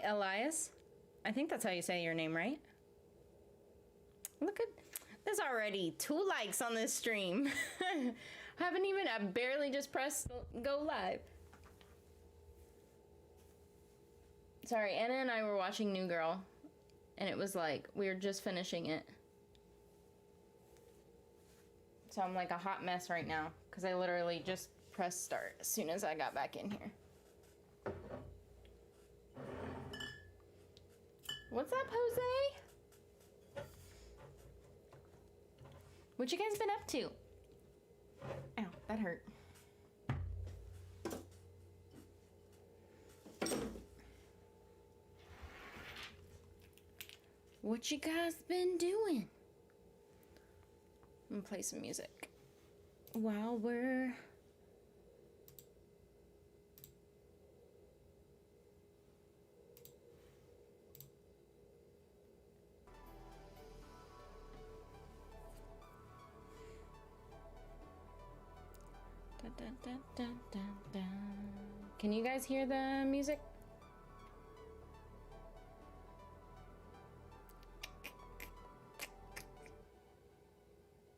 Hi, Elias. I think that's how you say your name, right? Look at, there's already 2 likes on this stream. I barely just pressed go live. Sorry, Anna and I were watching New Girl, and it was like, we were just finishing it. So I'm like a hot mess right now, because I literally just pressed start as soon as I got back in here. What's up, Jose? What you guys been up to? Ow, that hurt. What you guys been doing? I'm gonna play some music while we're... Dun, dun, dun, dun, dun, dun. Can you guys hear the music?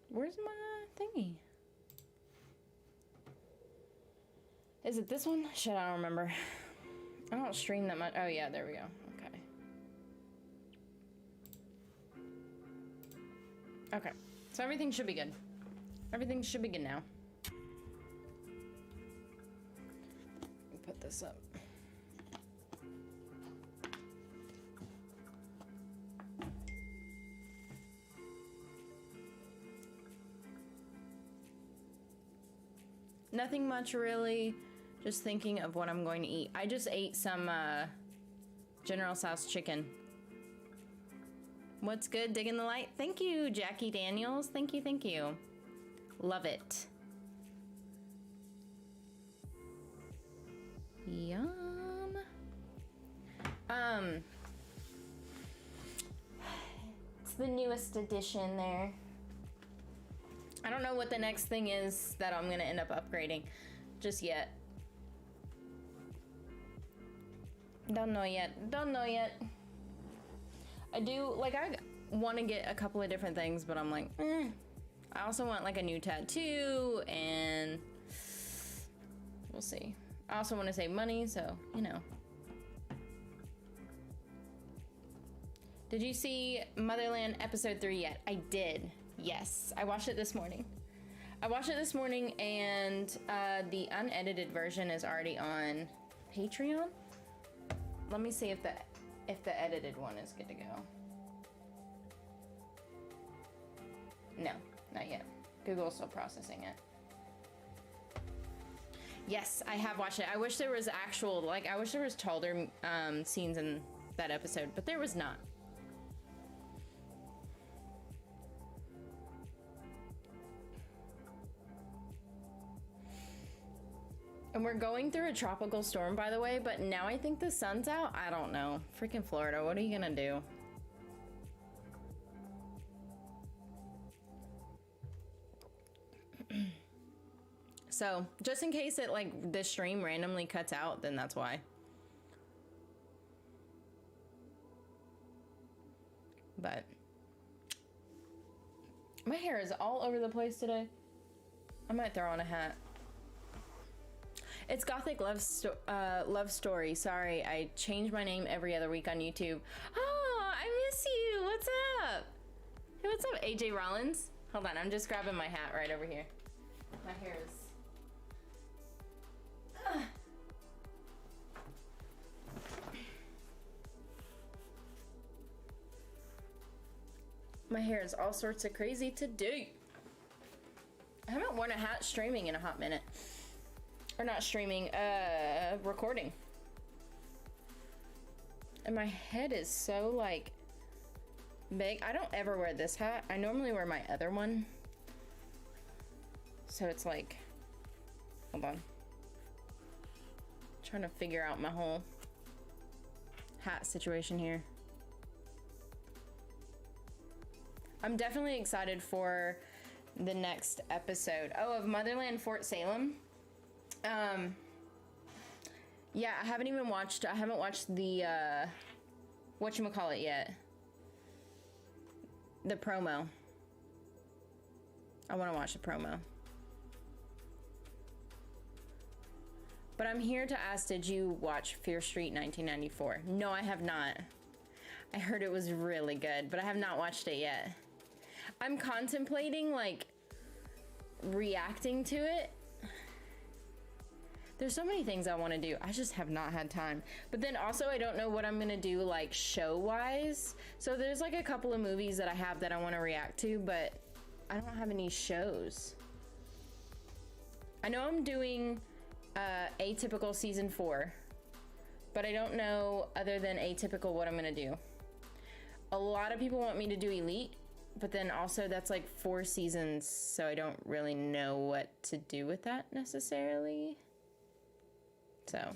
Where's my thingy? Is it this one? Shit, I don't remember. I don't stream that much. Oh yeah, there we go. Okay. Okay, so everything should be good. Everything should be good now. Put this up. Nothing much really, just thinking of what I'm going to eat. I just ate some General Tso's chicken. What's good, digging the light? Thank you, Jackie Daniels. Thank you, thank you. Love it. Yum. It's the newest edition there. I don't know what the next thing is that I'm gonna end up upgrading just yet. Don't know yet. Don't know yet. I do, like, I want to get a couple of different things, but I'm like, I also want like a new tattoo, and we'll see. I also want to save money, so, you know. Did you see Motherland episode 3 yet? I did. Yes, I watched it this morning. I watched it this morning, and the unedited version is already on Patreon. Let me see if the edited one is good to go. No, not yet. Google's still processing it. Yes, I have watched it. I wish there was actual, like, I wish there was Chalder scenes in that episode, but there was not. And we're going through a tropical storm, by the way, but now I think the sun's out. I don't know. Freaking Florida, what are you gonna do? So, just in case it, like, the stream randomly cuts out, then that's why. But my hair is all over the place today. I might throw on a hat. It's Gothic Love Story. Sorry, I change my name every other week on YouTube. Oh, I miss you. What's up? Hey, what's up, AJ Rollins? Hold on, I'm just grabbing my hat right over here. My hair is... My hair is all sorts of crazy today. I haven't worn a hat streaming in a hot minute. Or not streaming, recording. And my head is so, like, big. I don't ever wear this hat. I normally wear my other one. So it's like, hold on. Trying to figure out my whole hat situation here. I'm definitely excited for the next episode. Oh, of Motherland Fort Salem. Yeah, I haven't watched the, whatchamacallit yet. The promo. I want to watch the promo. But I'm here to ask, did you watch Fear Street 1994? No, I have not. I heard it was really good, but I have not watched it yet. I'm contemplating, like, reacting to it. There's so many things I want to do. I just have not had time. But then also I don't know what I'm going to do, like, show-wise. So there's, like, a couple of movies that I have that I want to react to, but I don't have any shows. I know I'm doing Atypical Season 4, but I don't know, other than Atypical, what I'm going to do. A lot of people want me to do Elite, but then also that's like 4 seasons, so I don't really know what to do with that necessarily. So.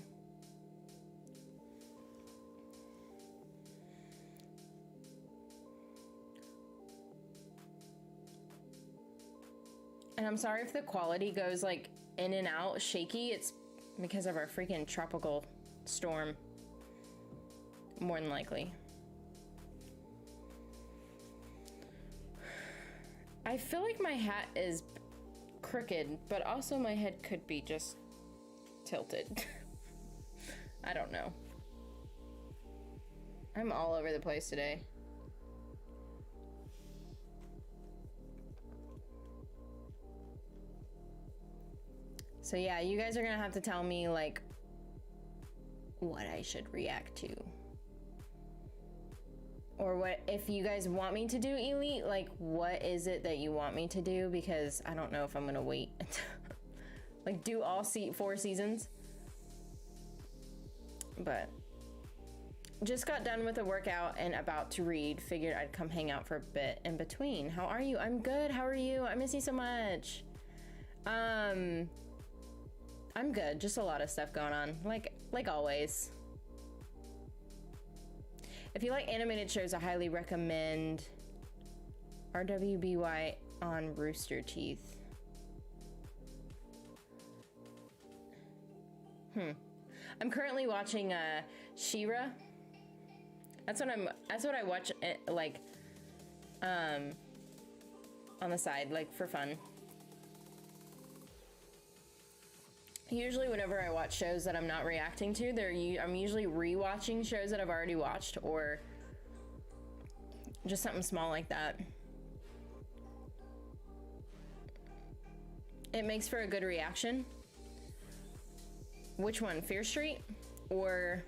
And I'm sorry if the quality goes like in and out, shaky. It's because of our freaking tropical storm. More than likely. I feel like my hat is crooked, but also my head could be just tilted. I don't know. I'm all over the place today. So yeah, you guys are gonna have to tell me, like, what I should react to. Or what, if you guys want me to do Elite, like, what is it that you want me to do? Because I don't know if I'm gonna wait. Like, do all 4 seasons. But just got done with a workout and about to read. Figured I'd come hang out for a bit in between. How are you? I'm good. How are you? I miss you so much. I'm good. Just a lot of stuff going on. Like always. If you like animated shows, I highly recommend RWBY on Rooster Teeth. I'm currently watching She-Ra. That's what I watch, like, on the side, like, for fun. Usually whenever I watch shows that I'm not reacting to, I'm usually rewatching shows that I've already watched, or just something small like that. It makes for a good reaction. Which one? Fear Street? Or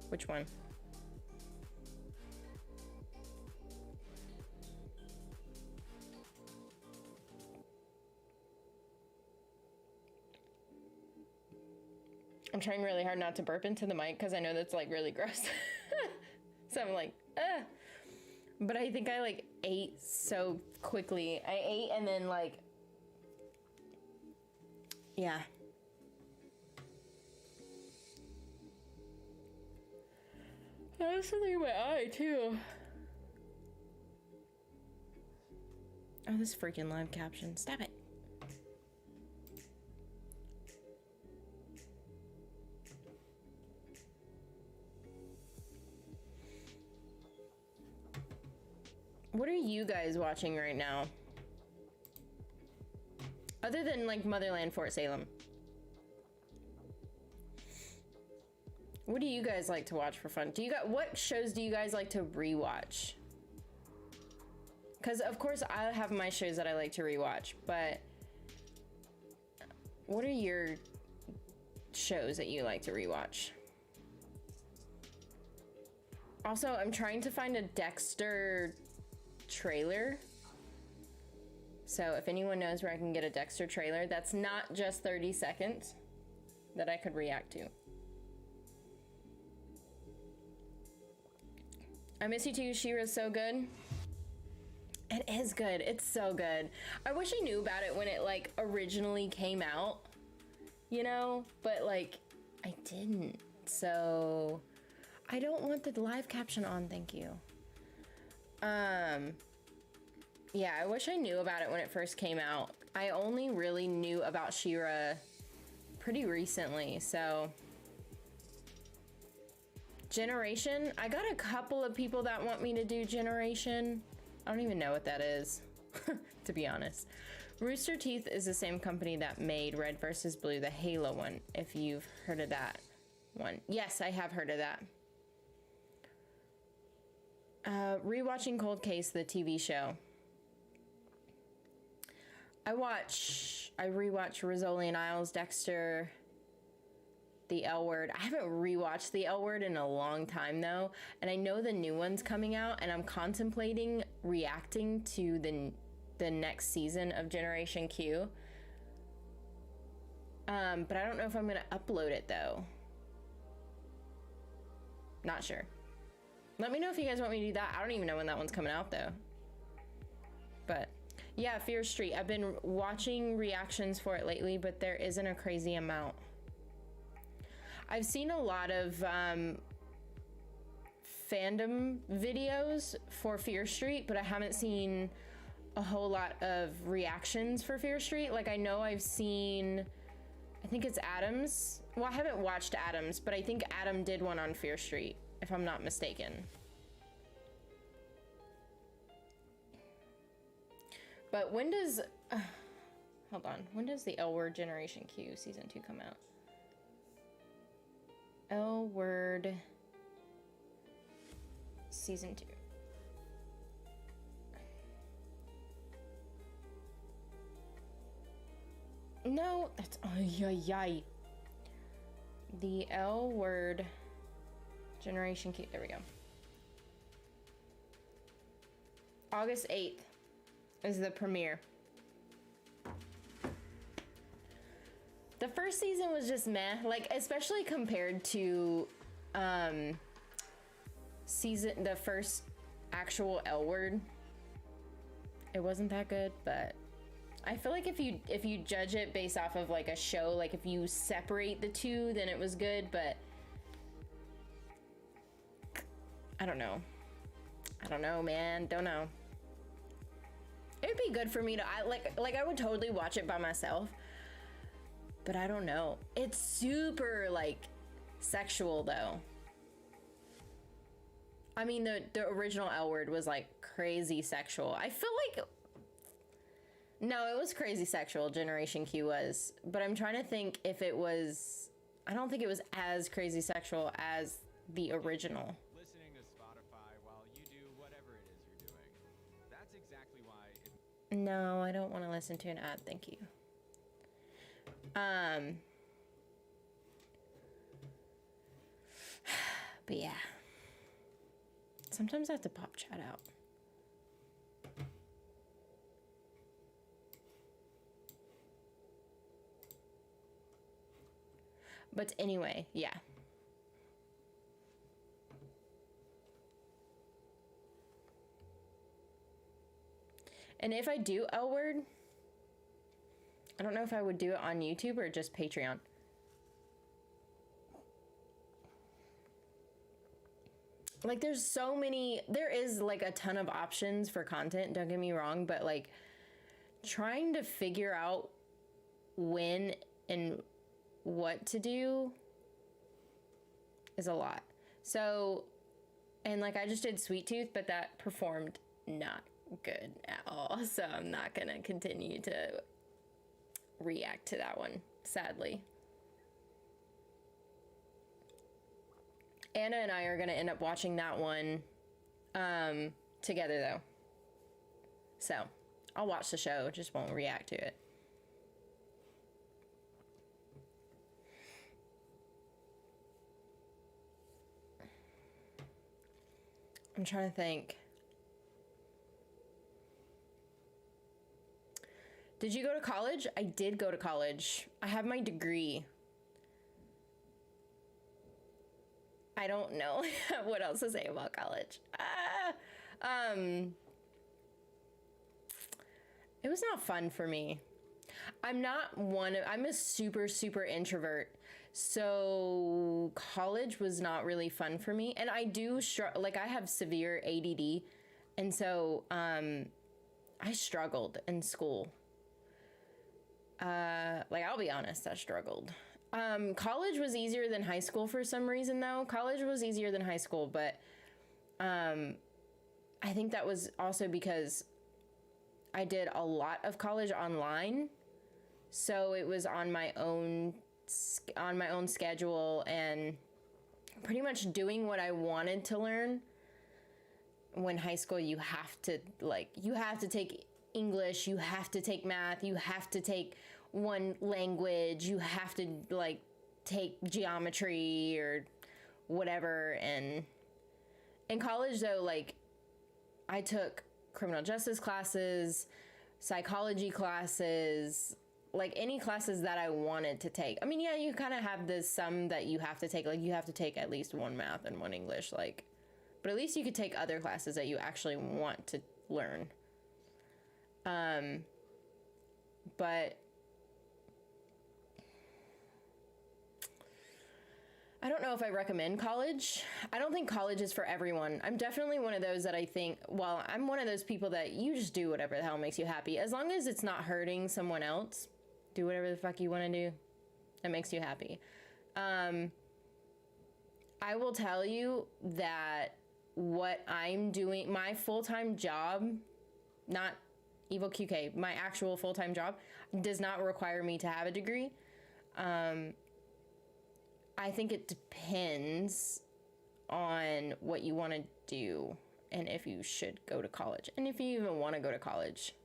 which one? I'm trying really hard not to burp into the mic because I know that's like really gross. So I'm like, ugh. But I think I like ate so quickly. I ate and then like, yeah. I have something in my eye too. Oh, this freaking live caption. Stop it. What are you guys watching right now? Other than like Motherland Fort Salem. What do you guys like to watch for fun? What shows do you guys like to rewatch? Because of course I have my shows that I like to rewatch, but what are your shows that you like to rewatch? Also, I'm trying to find a Dexter trailer. So if anyone knows where I can get a Dexter trailer that's not just 30 seconds that I could react to. I miss you too. She-Ra's so good. It is good. It's so good. I wish I knew about it when it like originally came out, you know, but like I didn't. So I don't want the live caption on. Thank you. Yeah, I wish I knew about it when it first came out, I only really knew about She-Ra pretty recently, so. Generation, I got a couple of people that want me to do Generation. I don't even know what that is, to be honest. Rooster Teeth is the same company that made Red vs. Blue, the Halo one, if you've heard of that one. Yes, I have heard of that. Rewatching Cold Case, the TV show. I rewatch Rizzoli and Isles, Dexter, The L Word. I haven't rewatched The L Word in a long time though, and I know the new one's coming out, and I'm contemplating reacting to the next season of Generation Q. But I don't know if I'm gonna upload it though. Not sure. Let me know if you guys want me to do that. I don't even know when that one's coming out though. But yeah, Fear Street. I've been watching reactions for it lately, but there isn't a crazy amount. I've seen a lot of fandom videos for Fear Street, but I haven't seen a whole lot of reactions for Fear Street. Like, I know I've seen, I think it's Adams. Well, I haven't watched Adams, but I think Adam did one on Fear Street, if I'm not mistaken. But when does, hold on, when does the L Word Generation Q Season 2 come out? L Word Season 2. No, that's, oh, yay. The L Word Generation Q, there we go. August 8th is the premiere. The first season was just meh, like, especially compared to the first actual L Word. It wasn't that good, but I feel like if you judge it based off of like a show, like if you separate the two, then it was good, but I don't know. I don't know, man. Don't know. It'd be good for me to, I would totally watch it by myself, but I don't know. It's super like sexual though. I mean, the original L Word was like crazy sexual. I feel like, no, it was crazy sexual, Generation Q was, but I'm trying to think if it was, I don't think it was as crazy sexual as the original. Listening to Spotify while you do whatever it is you're doing. That's exactly why it... No, I don't want to listen to an ad, thank you. But yeah. Sometimes I have to pop chat out. But anyway, yeah. And if I do L Word, I don't know if I would do it on YouTube or just Patreon. Like, there's so many, there is like a ton of options for content, don't get me wrong, but like trying to figure out when and what to do is a lot. So, and like I just did Sweet Tooth, but that performed not good at all. So I'm not gonna continue to react to that one, sadly. Anna and I are gonna end up watching that one together though. So I'll watch the show, just won't react to it. I'm trying to think. Did you go to college? I did go to college. I have my degree. I don't know what else to say about college. It was not fun for me. I'm a super, super introvert. So college was not really fun for me. And I do, like I have severe ADD. And so I struggled in school. Like, I'll be honest, I struggled. College was easier than high school for some reason, though. College was easier than high school, but I think that was also because I did a lot of college online, so it was on my own schedule and pretty much doing what I wanted to learn. When high school, you have to take English, you have to take math, you have to take one language, you have to like take geometry or whatever. And in college, though, like, I took criminal justice classes, psychology classes, like any classes that I wanted to take. I mean, yeah, you kind of have this some that you have to take, like you have to take at least one math and one English, like, but at least you could take other classes that you actually want to learn. But I don't know if I recommend college. I don't think college is for everyone. I'm definitely one of those that I think, well, I'm one of those people that you just do whatever the hell makes you happy. As long as it's not hurting someone else, do whatever the fuck you want to do that makes you happy. I will tell you that what I'm doing, my full-time job, not Evil QK, my actual full-time job, does not require me to have a degree. I think it depends on what you want to do and if you should go to college and if you even want to go to college.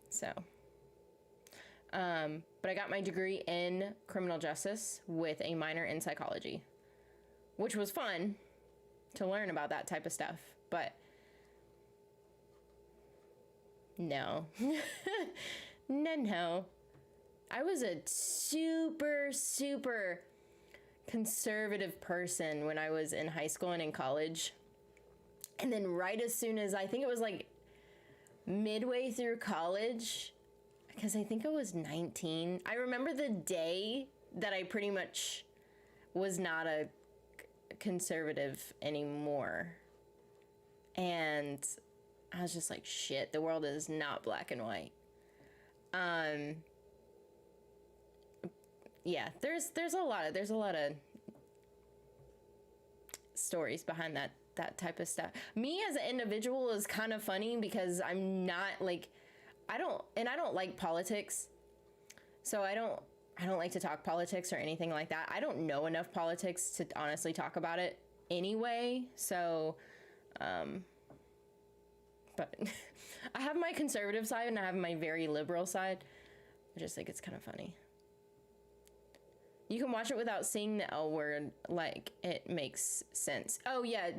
So, but I got my degree in criminal justice with a minor in psychology, which was fun to learn about that type of stuff, but no, no. I was a super, super conservative person when I was in high school and in college. And then right as soon as, I think it was like midway through college, because I think I was 19. I remember the day that I pretty much was not a conservative anymore. And I was just like, shit, the world is not black and white. Yeah, there's a lot of stories behind that type of stuff. Me as an individual is kind of funny because I'm not like, I don't like politics. So I don't like to talk politics or anything like that. I don't know enough politics to honestly talk about it anyway. So, but I have my conservative side and I have my very liberal side. I just think it's kind of funny. You can watch it without seeing the L word, like, it makes sense. Oh, yeah,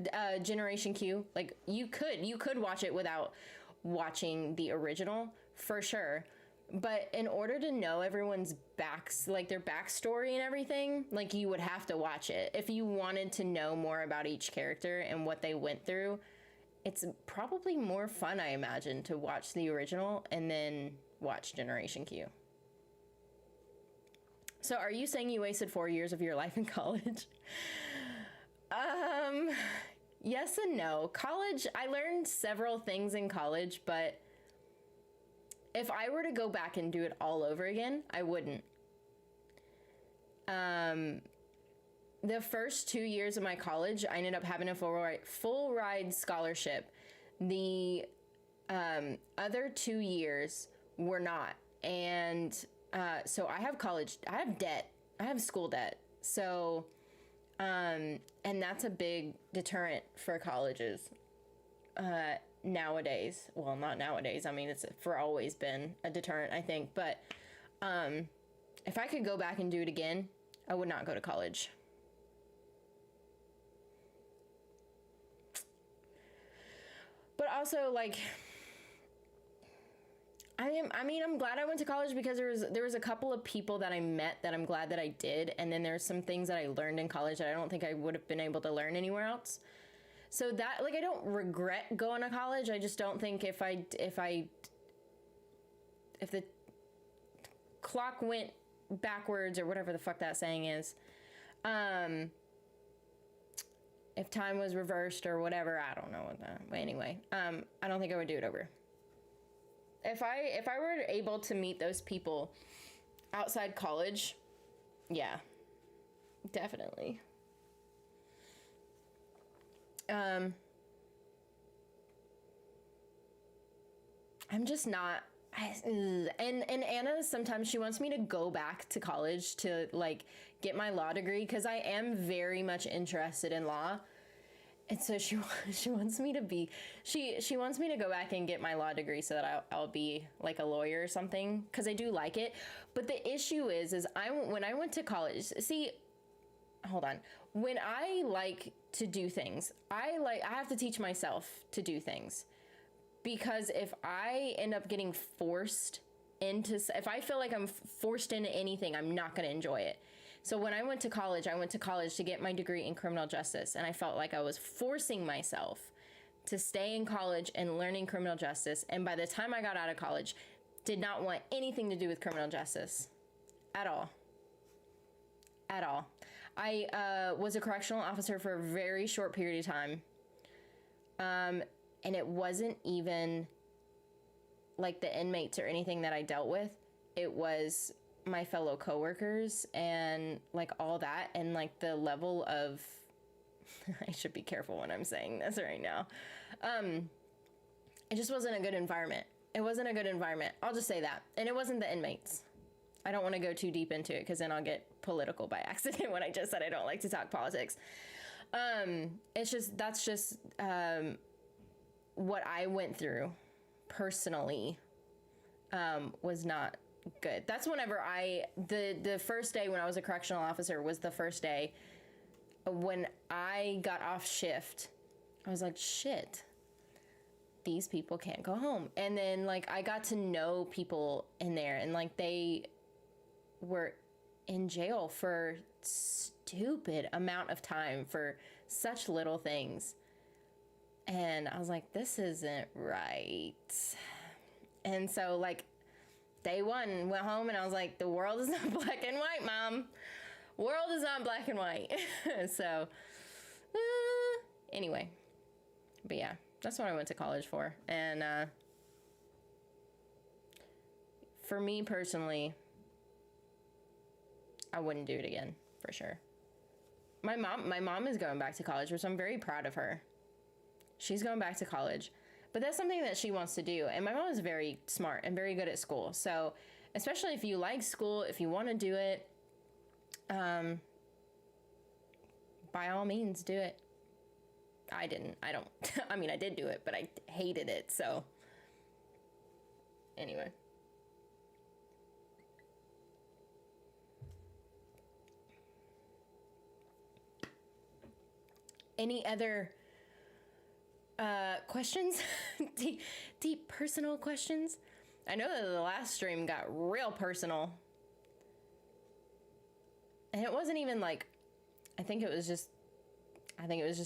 Generation Q. Like, you could watch it without watching the original, for sure. But in order to know everyone's their backstory and everything, like, you would have to watch it. If you wanted to know more about each character and what they went through, it's probably more fun, I imagine, to watch the original and then watch Generation Q. So are you saying you wasted 4 years of your life in college? Yes and no. College, I learned several things in college, but if I were to go back and do it all over again, I wouldn't. The first 2 years of my college, I ended up having a full ride scholarship. The other 2 years were not. And so I have debt. I have school debt. So, and that's a big deterrent for colleges nowadays. Well, not nowadays. I mean, it's for always been a deterrent, I think. But if I could go back and do it again, I would not go to college. But also, like, I'm glad I went to college because there was a couple of people that I met that I'm glad that I did, and then there's some things that I learned in college that I don't think I would have been able to learn anywhere else. So that, like, I don't regret going to college. I just don't think if the clock went backwards or whatever the fuck that saying is, if time was reversed or whatever, I don't know what that. But anyway, I don't think I would do it over. If I were able to meet those people outside college, yeah, definitely. I'm just not. And Anna, sometimes she wants me to go back to college to like get my law degree because I am very much interested in law. And so she wants me to be she wants me to go back and get my law degree so that I'll be like a lawyer or something because I do like it. But the issue is when I went to college, see, hold on. When I like to do things, I have to teach myself to do things. Because if I end up getting forced into, if I feel like I'm forced into anything, I'm not going to enjoy it. So when I went to college to get my degree in criminal justice, and I felt like I was forcing myself to stay in college and learning criminal justice. And by the time I got out of college, did not want anything to do with criminal justice at all. At all. I was a correctional officer for a very short period of time. And it wasn't even like the inmates or anything that I dealt with. It was my fellow coworkers and like all that. And like the level of, I should be careful when I'm saying this right now. It just wasn't a good environment. It wasn't a good environment. I'll just say that. And it wasn't the inmates. I don't want to go too deep into it because then I'll get political by accident when I just said I don't like to talk politics. That's just what I went through personally was not good. That's whenever the first day when I was a correctional officer was the first day when I got off shift. I was like, shit, these people can't go home. And then like I got to know people in there and like they were in jail for stupid amount of time for such little things. And I was like, this isn't right. And so like day one, went home and I was like, the world is not black and white, Mom. World is not black and white. So anyway, but yeah, that's what I went to college for. And for me personally, I wouldn't do it again for sure. My mom is going back to college, which I'm very proud of her. She's going back to college, but that's something that she wants to do. And my mom is very smart and very good at school. So especially if you like school, if you want to do it, by all means do it. I didn't, I don't, I mean, I did do it, but I hated it. So anyway. Any other questions? deep personal questions? I know that the last stream got real personal. And it wasn't even like, I think it was just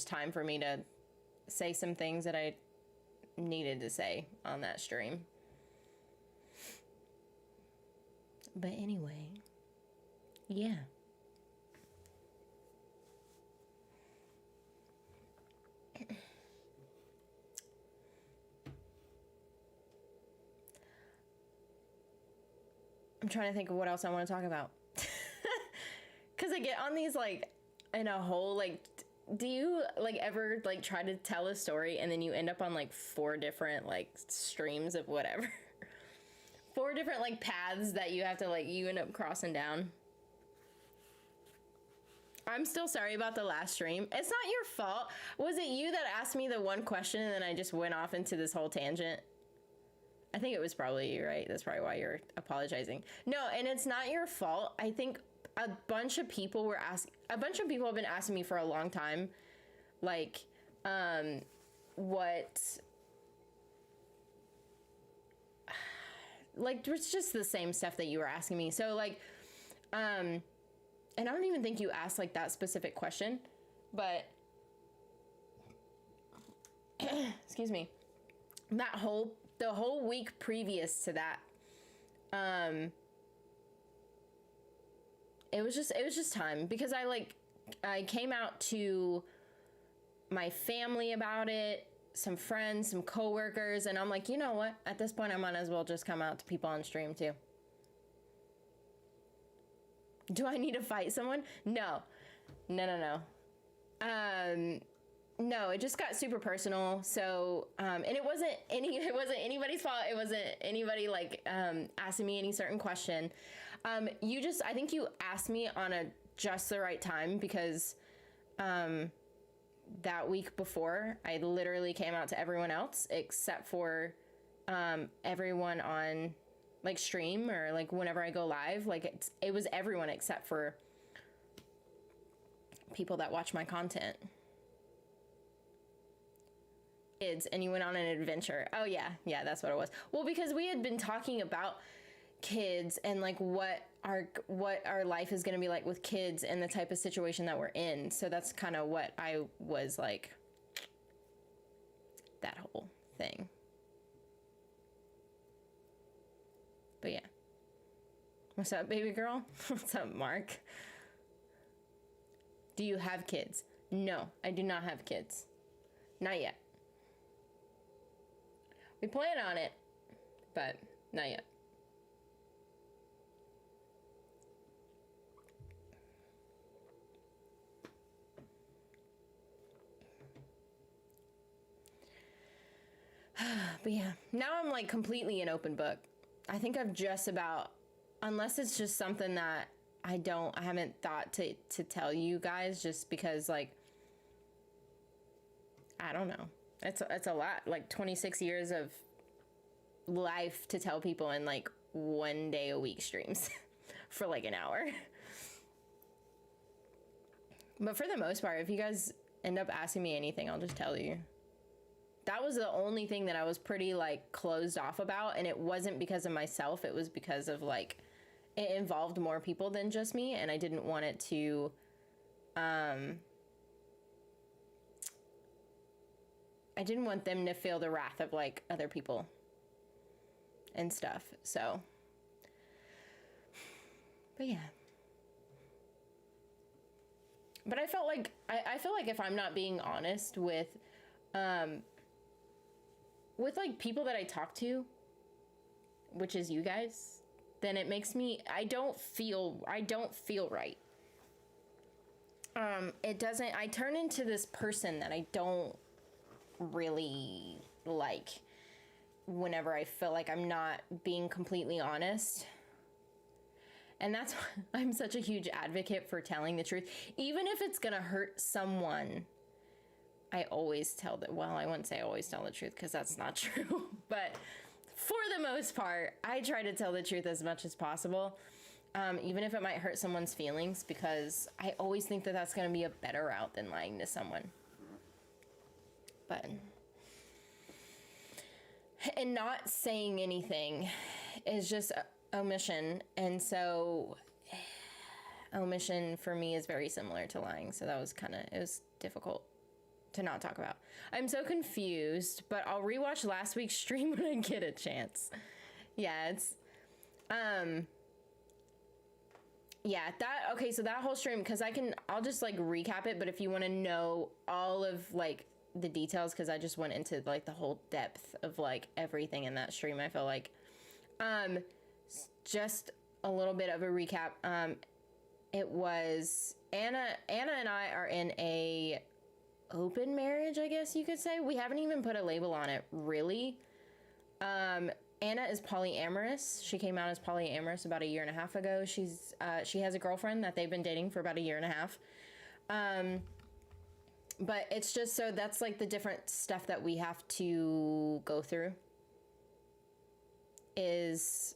time for me to say some things that I needed to say on that stream. But anyway, yeah. I'm trying to think of what else I want to talk about. Because I get on these, like, in a whole, like, do you, like, ever, like, try to tell a story and then you end up on, like, 4 different, like, streams of whatever? 4 different, like, paths that you have to, like, you end up crossing down. I'm still sorry about the last stream. It's not your fault. Was it you that asked me the one question and then I just went off into this whole tangent? I think it was probably you, right? That's probably why you're apologizing. No, and it's not your fault. I think a bunch of people have been asking me for a long time, like, like, it's just the same stuff that you were asking me. So, like, and I don't even think you asked, like, that specific question, but, excuse me, the whole week previous to that, it was just time because I came out to my family about it some friends, some coworkers, and I'm like, you know what? At this point, I might as well just come out to people on stream too. Do I need to fight someone? No. No. No, it just got super personal. So, and it wasn't anybody's fault. It wasn't anybody like asking me any certain question. I think you asked me on a just the right time, because that week before, I literally came out to everyone else except for everyone on like stream, or like whenever I go live. Like it was everyone except for people that watch my content. Kids, and you went on an adventure. Oh yeah, that's what it was. Well, because we had been talking about kids and like what our life is going to be like with kids and the type of situation that we're in. So that's kind of what I was like, that whole thing. But yeah. What's up, baby girl? What's up, Mark? Do you have kids? No, I do not have kids. Not yet. We plan on it, but not yet. But yeah, now I'm like completely an open book. I think I've just about, unless it's just something that I haven't thought to tell you guys, just because like, I don't know. It's a lot, like 26 years of life to tell people in like 1 day a week streams for like an hour. But for the most part, if you guys end up asking me anything, I'll just tell you. That was the only thing that I was pretty like closed off about, and it wasn't because of myself. It was because of like, it involved more people than just me, and I didn't want it to, I didn't want them to feel the wrath of like other people and stuff. So, but yeah. But I felt like, I feel like if I'm not being honest with like people that I talk to, which is you guys, then it makes me, I don't feel right. I turn into this person that I don't really like whenever I feel like I'm not being completely honest. And that's why I'm such a huge advocate for telling the truth. Even if it's gonna hurt someone, I always tell that. Well, I wouldn't say I always tell the truth, because that's not true. But for the most part, I try to tell the truth as much as possible. Even if it might hurt someone's feelings, because I always think that that's gonna be a better route than lying to someone. But, and not saying anything is just omission. And so omission for me is very similar to lying. So that was it was difficult to not talk about. I'm so confused, but I'll rewatch last week's stream when I get a chance. Yeah, it's, okay, so that whole stream, because I'll just like recap it, but if you want to know all of like the details, because I just went into like the whole depth of like everything in that stream, I feel like, just a little bit of a recap. It was Anna and I are in a open marriage, I guess you could say. We haven't even put a label on it, really. Anna is polyamorous. She came out as polyamorous about 1.5 years ago. She has a girlfriend that they've been dating for about 1.5 years. But it's just, so that's like the different stuff that we have to go through is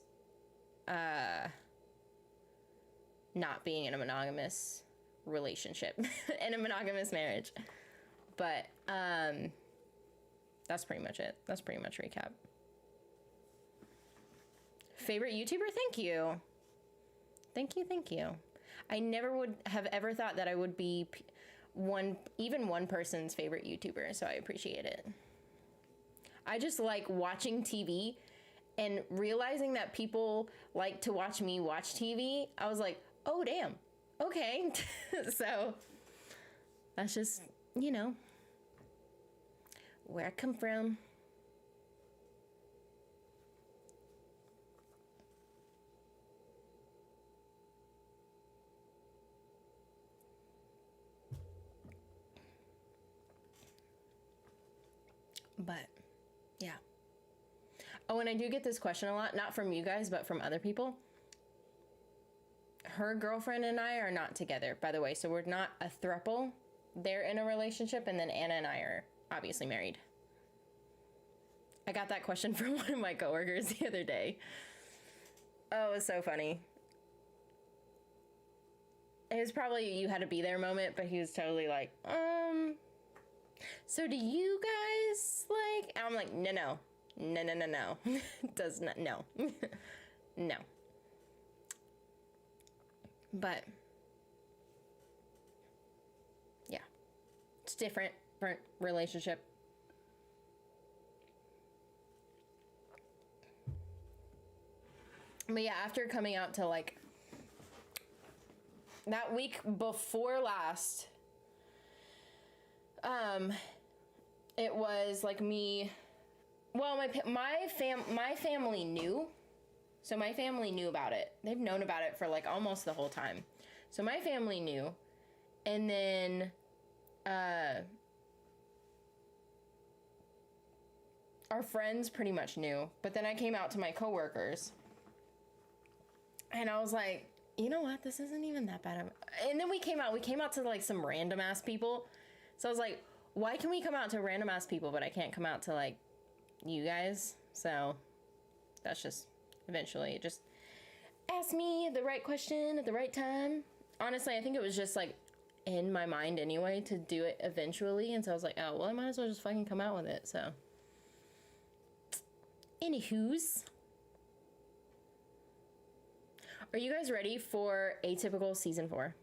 not being in a monogamous relationship, in a monogamous marriage. But that's pretty much it. That's pretty much recap. Favorite YouTuber? Thank you. Thank you. I never would have ever thought that I would be even one person's favorite YouTuber, so I appreciate it. I just like watching TV and realizing that people like to watch me watch TV. I was like, oh, damn. Okay. So that's just, where I come from. But yeah. Oh, and I do get this question a lot, not from you guys, but from other people. Her girlfriend and I are not together, by the way, so we're not a throuple. They're in a relationship, and then Anna and I are obviously married. I got that question from one of my coworkers the other day. Oh, it was so funny. It was probably you had to be there moment, but he was totally like, so do you guys like? And I'm like, no. Does not, no. No. But yeah, it's different relationship. But yeah, after coming out to like that week before last, it was like me. Well, my family knew. So my family knew about it. They've known about it for like almost the whole time. So my family knew. And then our friends pretty much knew. But then I came out to my coworkers. And I was like, you know what? This isn't even that bad. And then we came out to like some random ass people. So I was like, why can we come out to random ass people, but I can't come out to like you guys? So that's just eventually just ask me the right question at the right time. Honestly, I think it was just like in my mind anyway to do it eventually. And so I was like, oh, well, I might as well just fucking come out with it. So anywho's. Are you guys ready for Atypical Season 4?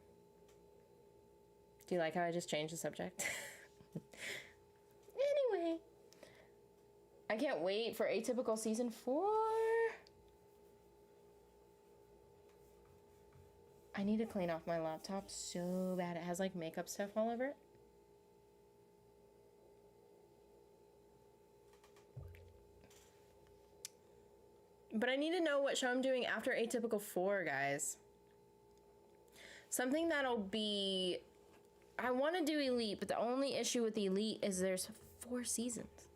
Do you like how I just changed the subject? Anyway. I can't wait for Atypical Season 4. I need to clean off my laptop so bad. It has like makeup stuff all over it. But I need to know what show I'm doing after Atypical 4, guys. Something that'll be... I want to do Elite, but the only issue with Elite is there's 4 seasons.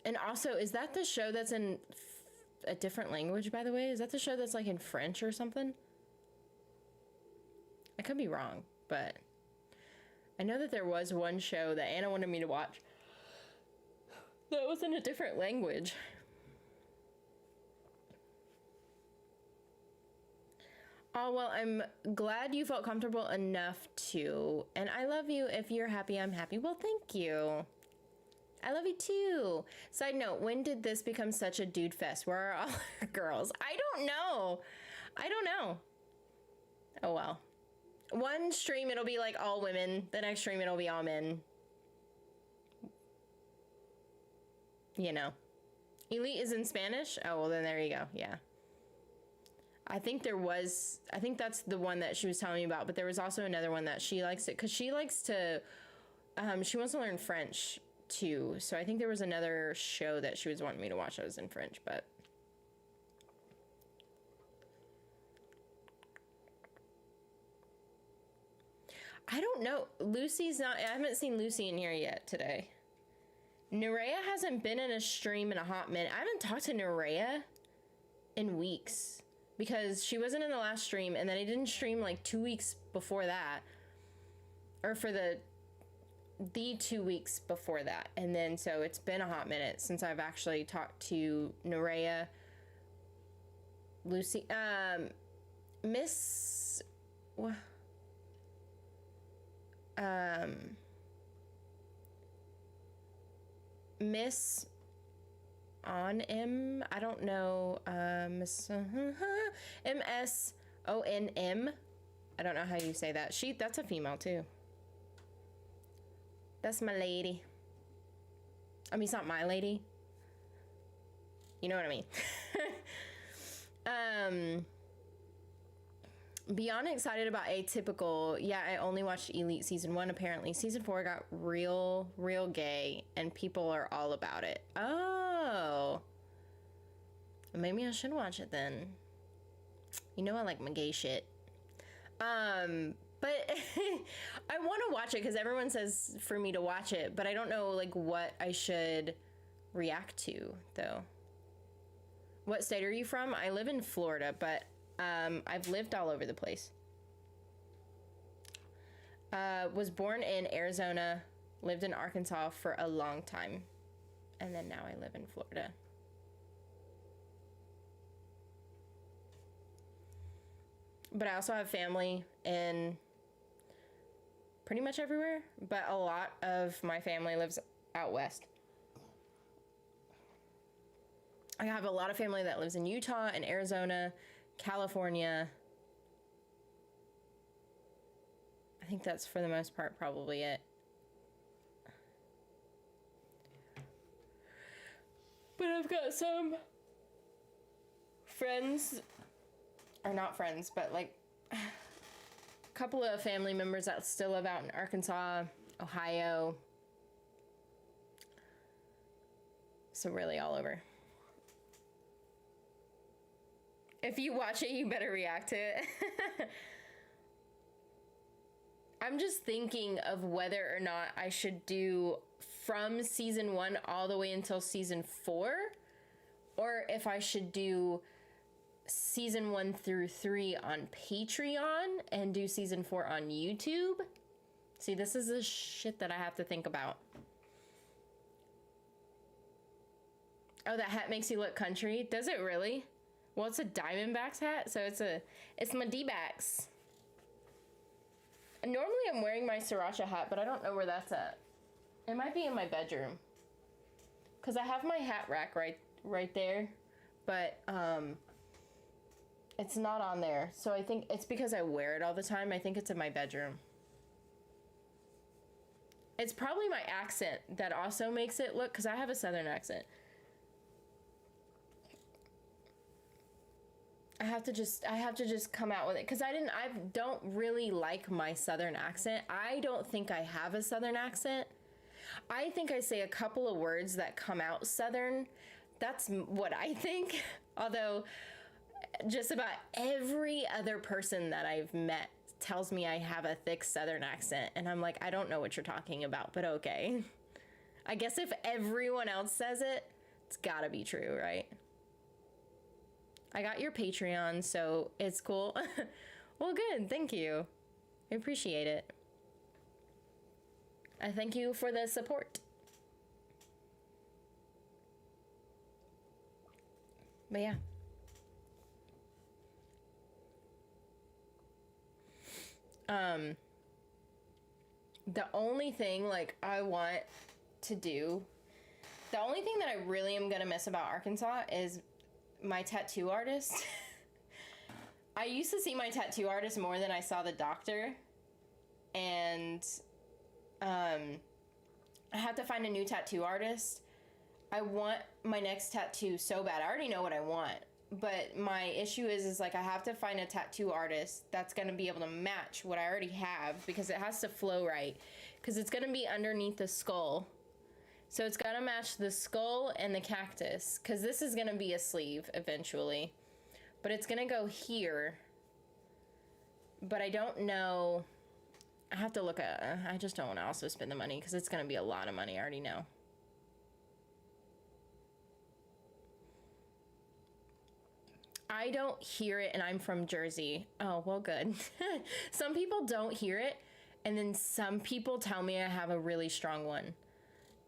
And also, is that the show that's in a different language, by the way? Is that the show that's like in French or something? I could be wrong, but I know that there was one show that Anna wanted me to watch that was in a different language. Oh, well, I'm glad you felt comfortable enough to. And I love you. If you're happy, I'm happy. Well, thank you. I love you too. Side note, when did this become such a dude fest? Where are all our girls? I don't know. Oh, well. One stream, it'll be like all women. The next stream, it'll be all men. You know. Elite is in Spanish? Oh, well, then there you go. Yeah. I think that's the one that she was telling me about, but there was also another one that she likes it, because she likes to, she wants to learn French too, so I think there was another show that she was wanting me to watch that was in French, but. I don't know, I haven't seen Lucy in here yet today. Nerea hasn't been in a stream in a hot minute. I haven't talked to Nerea in weeks. Because she wasn't in the last stream, and then I didn't stream like 2 weeks before that. Or for the 2 weeks before that. And then, so it's been a hot minute since I've actually talked to Nerea, Lucy, Miss, Miss on M, I don't know, MSONM. I don't know how you say that. That's a female too. That's my lady. I mean, it's not my lady. You know what I mean? Beyond excited about Atypical, yeah, I only watched Elite season 1 apparently. Season 4 got real gay and people are all about it. Oh. Maybe I should watch it then. You know I like my gay shit. But I want to watch it because everyone says for me to watch it, but I don't know like what I should react to though. What state are you from? I live in Florida, but I've lived all over the place. Was born in Arizona, lived in Arkansas for a long time, and then now I live in Florida. But I also have family in pretty much everywhere, but a lot of my family lives out west. I have a lot of family that lives in Utah and Arizona, California. I think that's for the most part probably it. But I've got some friends, or not friends, but like a couple of family members that still live out in Arkansas, Ohio. So really all over. If you watch it, you better react to it. I'm just thinking of whether or not I should do from season 1 all the way until season 4, or if I should do season 1 through 3 on Patreon and do season 4 on YouTube. See, this is the shit that I have to think about. Oh, that hat makes you look country. Does it really? Well, it's a Diamondbacks hat, so it's my D-backs. Normally I'm wearing my Sriracha hat, but I don't know where that's at. It might be in my bedroom. Cause I have my hat rack right there, but it's not on there. So I think it's because I wear it all the time. I think it's in my bedroom. It's probably my accent that also makes it look, cause I have a Southern accent. I have to just come out with it because I don't really like my Southern accent. I don't think I have a Southern accent. I think I say a couple of words that come out Southern. That's what I think. Although just about every other person that I've met tells me I have a thick Southern accent. And I'm like, I don't know what you're talking about, but okay. I guess if everyone else says it, it's gotta be true, right? I got your Patreon, so it's cool. Well, good. Thank you. I appreciate it. I thank you for the support. But yeah. The only thing like I want to do, the only thing that I really am gonna miss about Arkansas is my tattoo artist. I used to see my tattoo artist more than I saw the doctor, and I have to find a new tattoo artist. I want my next tattoo so bad. I already know what I want, but my issue is like I have to find a tattoo artist that's going to be able to match what I already have, because it has to flow right, because it's going to be underneath the skull. So it's got to match the skull and the cactus, because this is going to be a sleeve eventually. But it's going to go here. But I don't know. I have to look at... I just don't want to also spend the money, because it's going to be a lot of money. I already know. I don't hear it, and I'm from Jersey. Oh, well, good. Some people don't hear it, and then some people tell me I have a really strong one.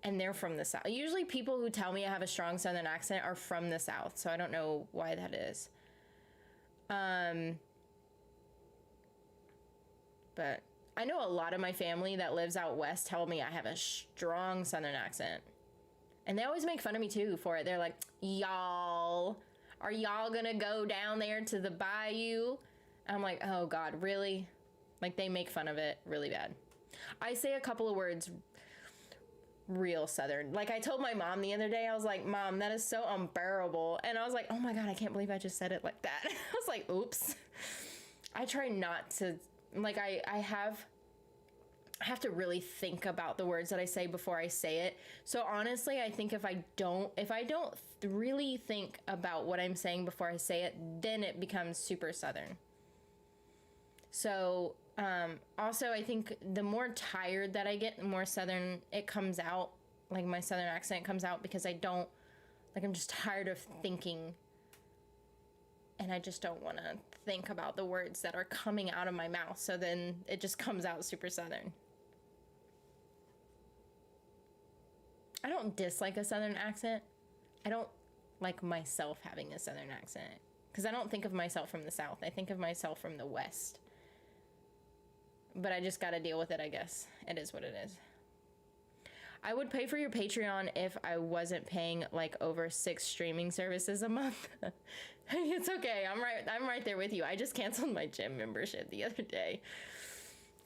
And they're from the South. Usually people who tell me I have a strong Southern accent are from the South, so I don't know why that is. But I know a lot of my family that lives out west tell me I have a strong Southern accent. And they always make fun of me too for it. They're like, y'all, are y'all gonna go down there to the bayou? I'm like, oh God, really? Like, they make fun of it really bad. I say a couple of words real Southern. Like, I told my mom the other day, I was like, Mom, that is so unbearable. And I was like, oh my God, I can't believe I just said it like that. I was like, oops. I try not to, like, I have to really think about the words that I say before I say it. So honestly, I think if I don't really think about what I'm saying before I say it, then it becomes super Southern. So, also I think the more tired that I get, the more Southern it comes out, like my Southern accent comes out, because I'm just tired of thinking, and I just don't want to think about the words that are coming out of my mouth. So then it just comes out super Southern. I don't dislike a Southern accent. I don't like myself having a Southern accent, because I don't think of myself from the South. I think of myself from the West. But I just got to deal with it, I guess. It is what it is. I would pay for your Patreon if I wasn't paying like over 6 streaming services a month. It's okay. I'm right there with you. I just canceled my gym membership the other day.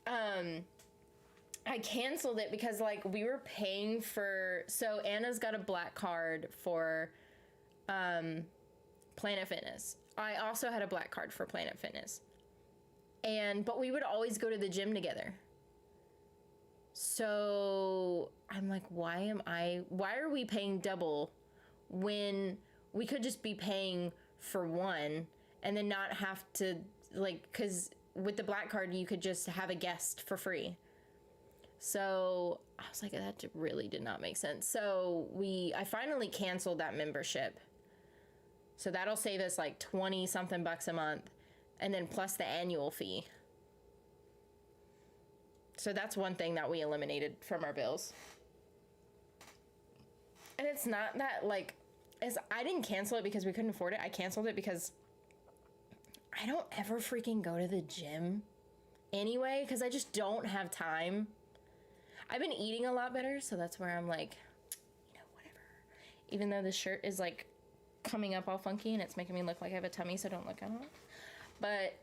I canceled it because like we were paying for, so Anna's got a black card for Planet Fitness. I also had a black card for Planet Fitness. But we would always go to the gym together. So I'm like, why are we paying double when we could just be paying for one and then not have to, like, because with the black card, you could just have a guest for free. So I was like, that really did not make sense. So I finally canceled that membership. So that'll save us like 20 something bucks a month, and then plus the annual fee. So that's one thing that we eliminated from our bills. And it's not that like, I didn't cancel it because we couldn't afford it. I canceled it because I don't ever freaking go to the gym anyway, because I just don't have time. I've been eating a lot better, so that's where I'm like, whatever. Even though this shirt is like coming up all funky and it's making me look like I have a tummy, so don't look at it. But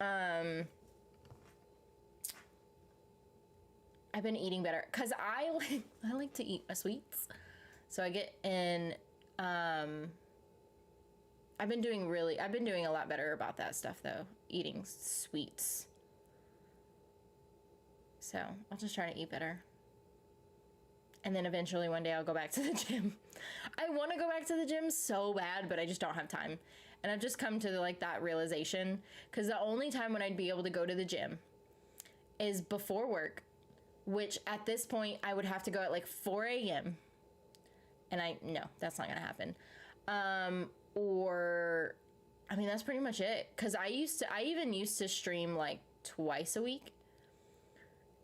I've been eating better because I like to eat my sweets. So I get in, I've been doing a lot better about that stuff though, eating sweets. So I'll just try to eat better. And then eventually one day I'll go back to the gym. I want to go back to the gym so bad, but I just don't have time. And I've just come to like that realization, because the only time when I'd be able to go to the gym is before work, which at this point I would have to go at like 4 a.m. And no, that's not going to happen. That's pretty much it. Because I even used to stream like twice a week.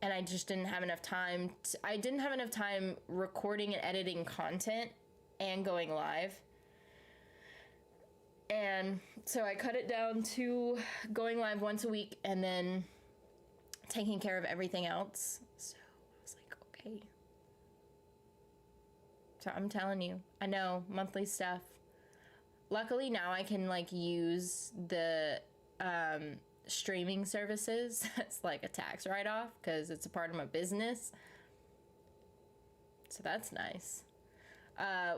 And I just didn't have enough time. I didn't have enough time recording and editing content and going live. And so I cut it down to going live once a week and then taking care of everything else. So I was like, okay. So I'm telling you, I know, monthly stuff. Luckily now I can like use the streaming services. It's like a tax write-off because it's a part of my business. So that's nice.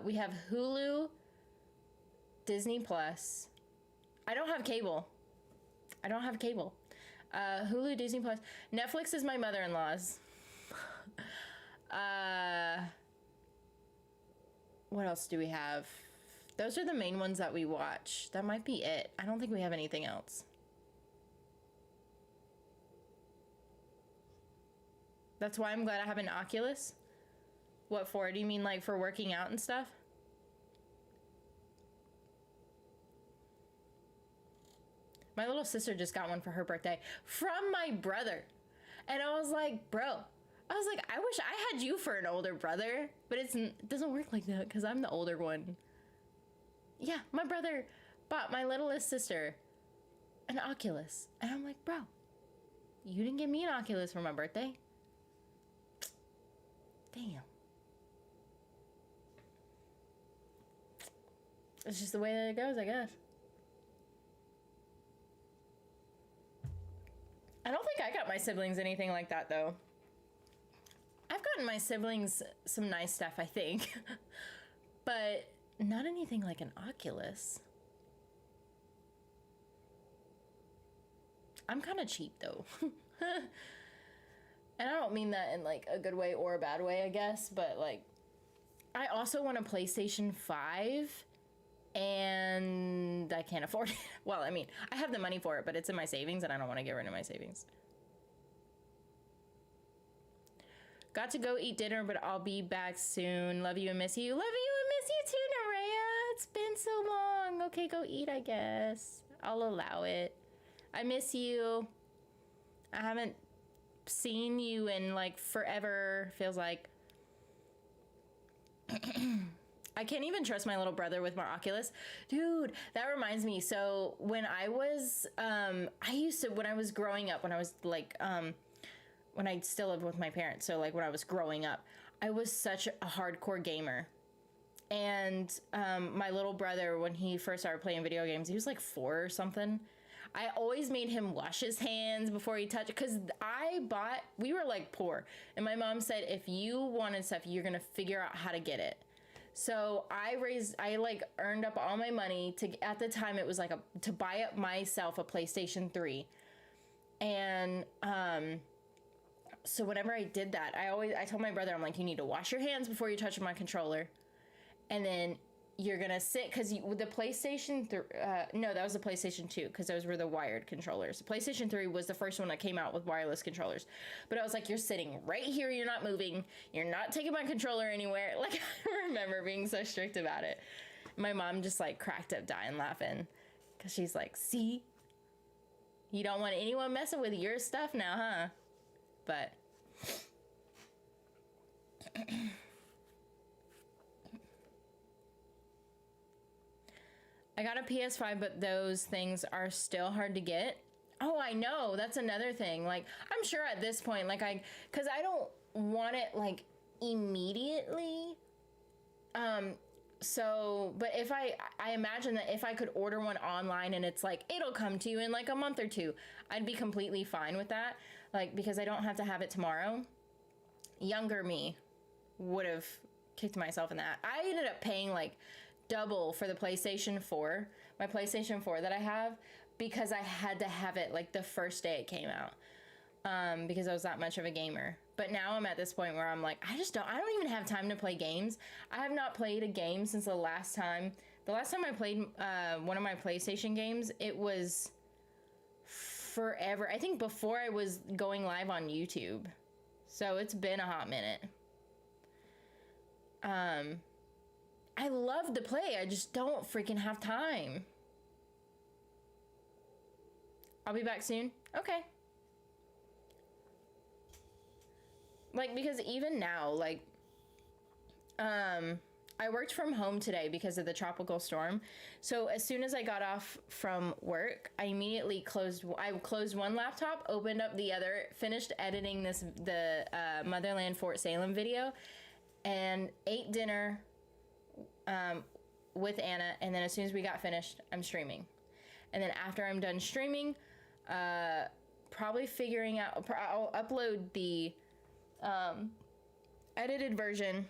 We have Hulu, Disney Plus. I don't have cable. Hulu, Disney Plus. Netflix is my mother-in-law's. What else do we have? Those are the main ones that we watch. That might be it. I don't think we have anything else. That's why I'm glad I have an Oculus. What for? Do you mean like for working out and stuff? My little sister just got one for her birthday from my brother. And I was like, bro, I wish I had you for an older brother, but it doesn't work like that because I'm the older one. Yeah, my brother bought my littlest sister an Oculus. And I'm like, bro, you didn't give me an Oculus for my birthday. Damn. It's just the way that it goes, I guess. I don't think I got my siblings anything like that, though. I've gotten my siblings some nice stuff, I think. But not anything like an Oculus. I'm kind of cheap though. And I don't mean that in like a good way or a bad way, I guess, but like I also want a PlayStation 5 and I can't afford it. Well, I mean, I have the money for it, but it's in my savings and I don't want to get rid of my savings. Got to go eat dinner, but I'll be back soon. Love you and miss you. Love you and miss you too, Nerea. It's been so long. Okay, go eat, I guess. I'll allow it. I miss you. I haven't seen you in like forever, feels like. I can't even trust my little brother with my Oculus. Dude, that reminds me. So when I was, when I was growing up, when I was like, when I still lived with my parents. So like when I was growing up, I was such a hardcore gamer. And my little brother, when he first started playing video games, he was like 4 or something. I always made him wash his hands before he touched it, because we were like poor. And my mom said, if you wanted stuff, you're going to figure out how to get it. So I like earned up all my money at the time it was like to buy up myself a PlayStation 3. And, so whenever I did that, I told my brother, I'm like, you need to wash your hands before you touch my controller. And then you're going to sit, because with the PlayStation, no, that was the PlayStation 2, because those were the wired controllers. The PlayStation 3 was the first one that came out with wireless controllers. But I was like, you're sitting right here, you're not moving, you're not taking my controller anywhere. Like, I remember being so strict about it. My mom just like cracked up dying laughing, because she's like, see? You don't want anyone messing with your stuff now, huh? But I got a PS5, but those things are still hard to get. Oh, I know. That's another thing. Like, I'm sure at this point, like because I don't want it like immediately. So, but if I imagine that if I could order one online and it's like, it'll come to you in like a month or 2, I'd be completely fine with that. Like, because I don't have to have it tomorrow. Younger me would have kicked myself in that. I ended up paying like double for the PlayStation 4, my PlayStation 4 that I have, because I had to have it like the first day it came out. Because I was that much of a gamer. But now I'm at this point where I'm like, I don't even have time to play games. I have not played a game since the last time I played one of my PlayStation games, it was forever. I think before I was going live on YouTube. So it's been a hot minute. I love to play. I just don't freaking have time. I'll be back soon. Okay. Like, because even now, like, I worked from home today because of the tropical storm. So as soon as I got off from work, I immediately closed one laptop, opened up the other, finished editing the Motherland Fort Salem video, and ate dinner with Anna. And then as soon as we got finished, I'm streaming. And then after I'm done streaming, probably figuring out, I'll upload the edited version,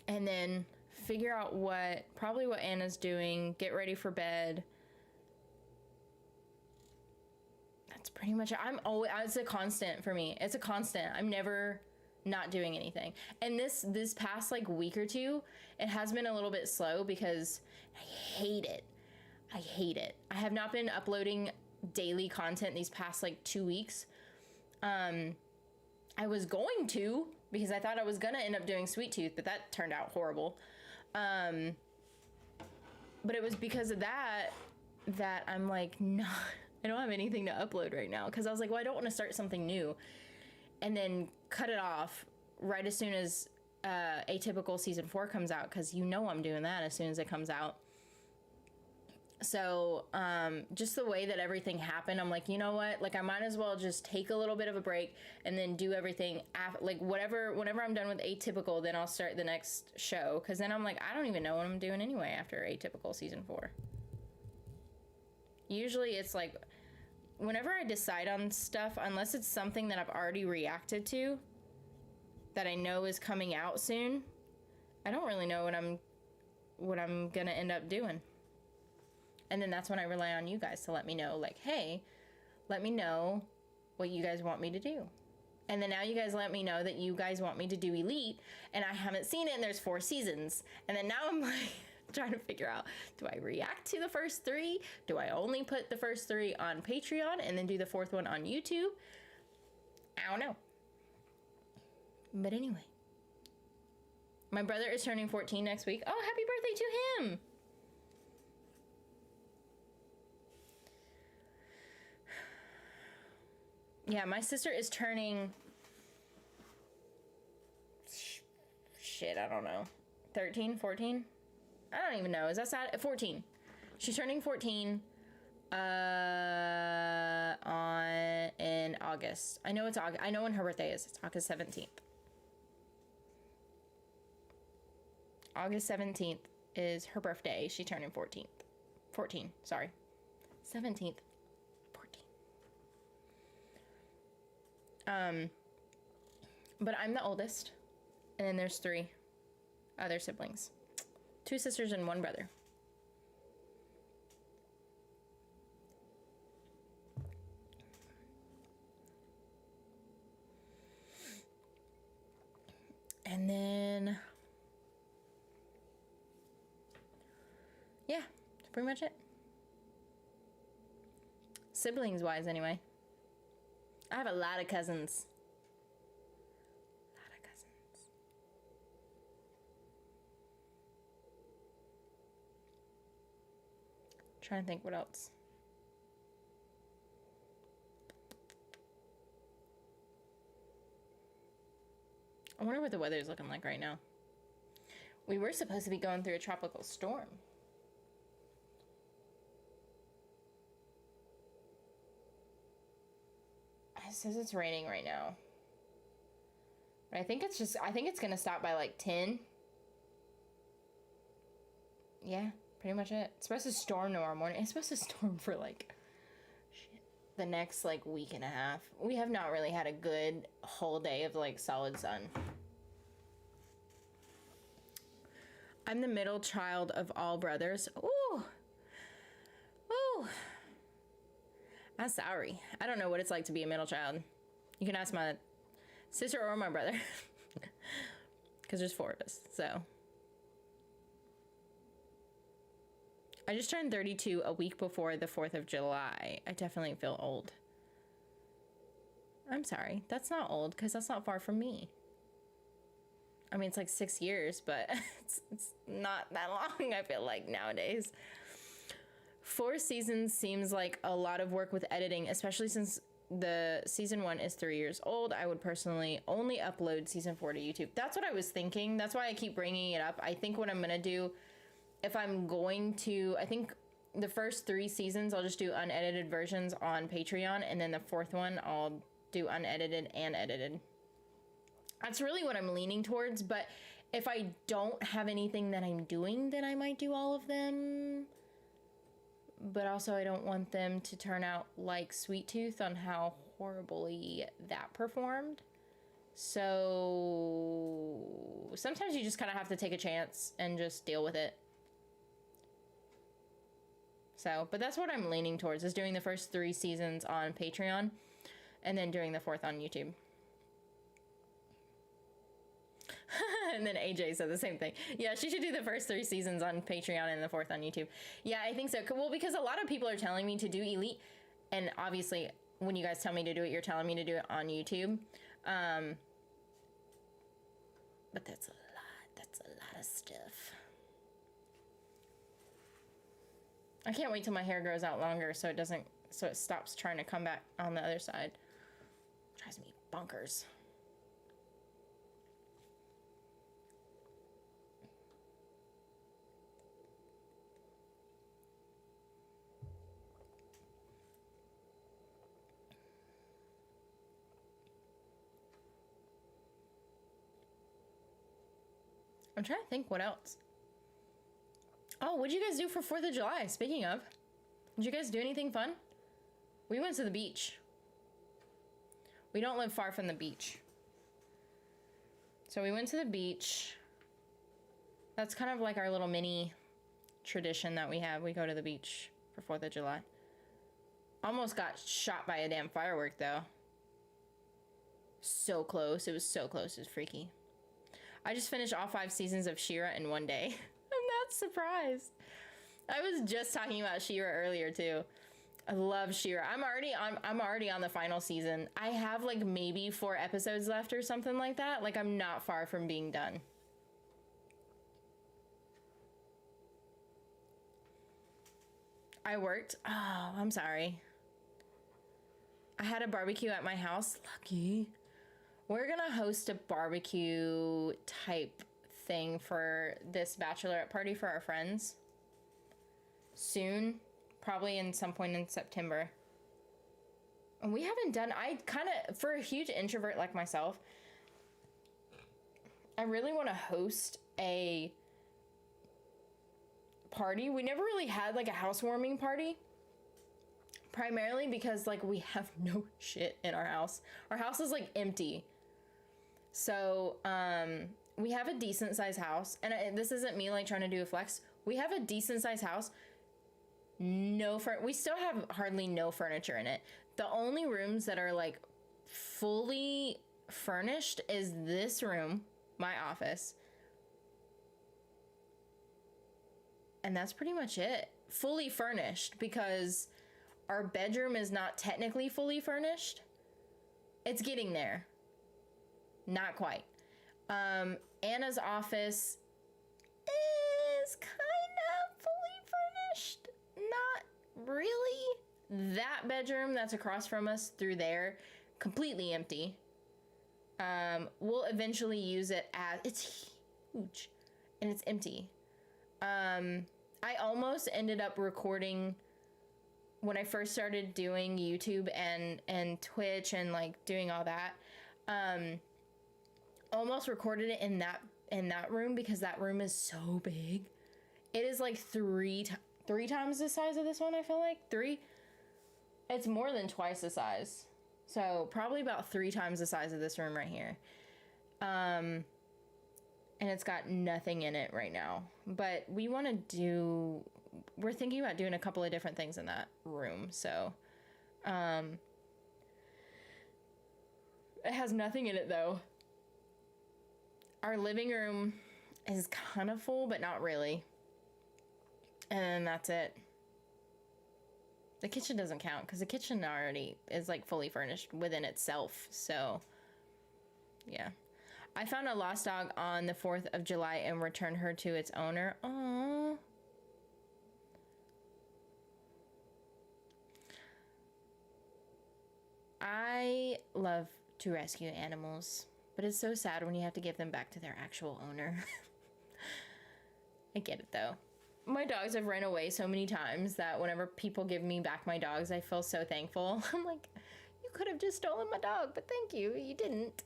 and then figure out what Anna's doing, get ready for bed. That's pretty much it. It's a constant for me. It's a constant. I'm never not doing anything. And this past like week or 2, it has been a little bit slow because I hate it. I have not been uploading daily content these past like 2 weeks. I was going to, because I thought I was gonna end up doing Sweet Tooth, but that turned out horrible. But it was because of that I'm like, no, I don't have anything to upload right now. Because I was like, well, I don't want to start something new and then cut it off right as soon as Atypical Season 4 comes out, because you know I'm doing that as soon as it comes out. So just the way that everything happened, I'm like, you know what? Like, I might as well just take a little bit of a break and then do everything like whenever I'm done with Atypical, then I'll start the next show. Because then I'm like, I don't even know what I'm doing anyway after Atypical Season 4. Usually it's like, whenever I decide on stuff, unless it's something that I've already reacted to, that I know is coming out soon, I don't really know what I'm gonna end up doing. And then that's when I rely on you guys to let me know, like, hey, let me know what you guys want me to do. And then now you guys let me know that you guys want me to do Elite, and I haven't seen it, and there's 4 seasons. And then now I'm like trying to figure out, do I react to the first 3? Do I only put the first 3 on Patreon and then do the 4th one on YouTube? I don't know. But anyway. My brother is turning 14 next week. Oh, happy birthday to him! Yeah, my sister is turning... Shit, I don't know. 13, 14? I don't even know. Is that sad? 14. She's turning 14 in August. I know it's August. I know when her birthday is. It's August 17th. August 17th is her birthday. She's turning 14. 14, sorry. 17th. But I'm the oldest, and then there's 3 other siblings. 2 sisters and 1 brother. And then, yeah, that's pretty much it. Siblings wise, anyway. I have a lot of cousins. Trying to think what else. I wonder what the weather is looking like right now. We were supposed to be going through a tropical storm. It says it's raining right now. But I think it's gonna stop by like 10. Yeah, pretty much it. It's supposed to storm tomorrow morning. It's supposed to storm for like the next like week and a half. We have not really had a good whole day of like solid sun. I'm the middle child of all brothers. Ooh. Ooh. I'm sorry. I don't know what it's like to be a middle child. You can ask my sister or my brother. Because there's 4 of us, so. I just turned 32 a week before the 4th of July. I definitely feel old. I'm sorry. That's not old, because that's not far from me. I mean, it's like 6 years, but it's not that long, I feel like, nowadays. 4 seasons seems like a lot of work with editing, especially since the season 1 is 3 years old. I would personally only upload season 4 to YouTube. That's what I was thinking. That's why I keep bringing it up. I think what I'm going to do, if I'm going to, I think the first 3 seasons, I'll just do unedited versions on Patreon. And then the 4th one, I'll do unedited and edited. That's really what I'm leaning towards. But if I don't have anything that I'm doing, then I might do all of them. But also I don't want them to turn out like Sweet Tooth on how horribly that performed. So sometimes you just kind of have to take a chance and just deal with it. So, but that's what I'm leaning towards, is doing the first 3 seasons on Patreon and then doing the 4th on YouTube. And then AJ said the same thing. Yeah, she should do the first 3 seasons on Patreon and the 4th on YouTube. Yeah, I think so. Well, because a lot of people are telling me to do Elite. And obviously, when you guys tell me to do it, you're telling me to do it on YouTube. But that's a lot. That's a lot of stuff. I can't wait till my hair grows out longer so it stops trying to come back on the other side. Drives me bonkers. I'm trying to think what else. Oh, what'd you guys do for 4th of July? Speaking of, did you guys do anything fun? We went to the beach. We don't live far from the beach. So we went to the beach. That's kind of like our little mini tradition that we have. We go to the beach for 4th of July. Almost got shot by a damn firework, though. So close. It was so close. It was freaky. I just finished all 5 seasons of She-Ra in one day. I'm not surprised. I was just talking about She-Ra earlier, too. I love She-Ra. I'm already on the final season. I have like maybe 4 episodes left or something like that. Like, I'm not far from being done. I worked. Oh, I'm sorry. I had a barbecue at my house. Lucky. We're gonna host a barbecue type thing for this bachelorette party for our friends soon, probably in some point in September. And we haven't done, I kind of, for a huge introvert like myself, I really want to host a party. We never really had like a housewarming party. Primarily because like we have no shit in our house. Our house is like empty. So we have a decent sized house, and this isn't me like trying to do a flex. We have a decent sized house. We still have hardly no furniture in it. The only rooms that are like fully furnished is this room, my office. And that's pretty much it. Fully furnished, because our bedroom is not technically fully furnished. It's getting there. Not quite. Anna's office is kind of fully furnished. Not really. That bedroom that's across from us through there, completely empty. We'll eventually use it as, it's huge and it's empty. I almost ended up recording when I first started doing YouTube and Twitch and like doing all that. Almost recorded it in that room, because that room is so big. It is like three times the size of this one. I feel like 3. It's more than twice the size. So probably about 3 times the size of this room right here. And it's got nothing in it right now. But we're thinking about doing a couple of different things in that room. So, it has nothing in it though. Our living room is kind of full, but not really. And that's it. The kitchen doesn't count, because the kitchen already is like fully furnished within itself. So, yeah. I found a lost dog on the 4th of July and returned her to its owner. Aww. I love to rescue animals, but it's so sad when you have to give them back to their actual owner. I get it though. My dogs have run away so many times that whenever people give me back my dogs, I feel so thankful. I'm like, you could have just stolen my dog, but thank you. You didn't.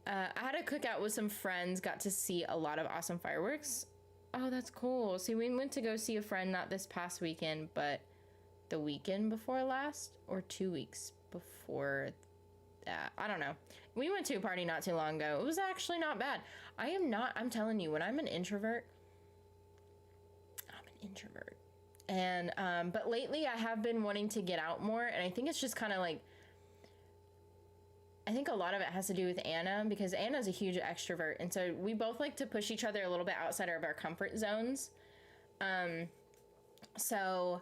I had a cookout with some friends, got to see a lot of awesome fireworks. Oh, that's cool. See, we went to go see a friend not this past weekend, but the weekend before last, or 2 weeks before that. I don't know. We went to a party not too long ago. It was actually not bad. I'm telling you, when I'm an introvert, And, but lately I have been wanting to get out more, and I think it's just kind of like, I think a lot of it has to do with Anna, because Anna's a huge extrovert, and so we both like to push each other a little bit outside of our comfort zones. So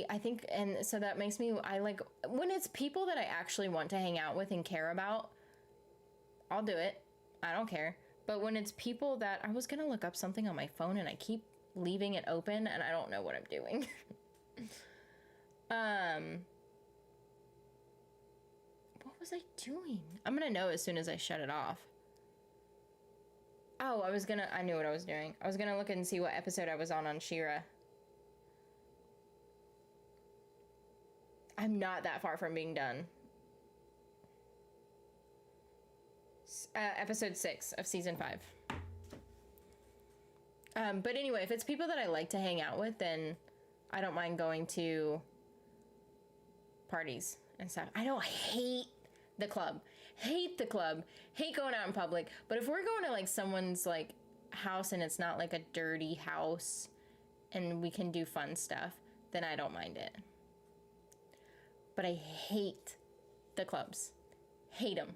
I think, and so that makes me, I like, when it's people that I actually want to hang out with and care about, I'll do it. I don't care. But when it's people that, I was gonna look up something on my phone and I keep leaving it open and I don't know what I'm doing. What was I doing? I'm gonna know as soon as I shut it off. Oh, I knew what I was doing. I was gonna look and see what episode I was on She-Ra. I'm not that far from being done. Episode 6 of season 5. But anyway, if it's people that I like to hang out with, then I don't mind going to parties and stuff. I don't hate the club. Hate going out in public. But if we're going to like someone's like house and it's not like a dirty house and we can do fun stuff, then I don't mind it. But I hate the clubs. Hate them.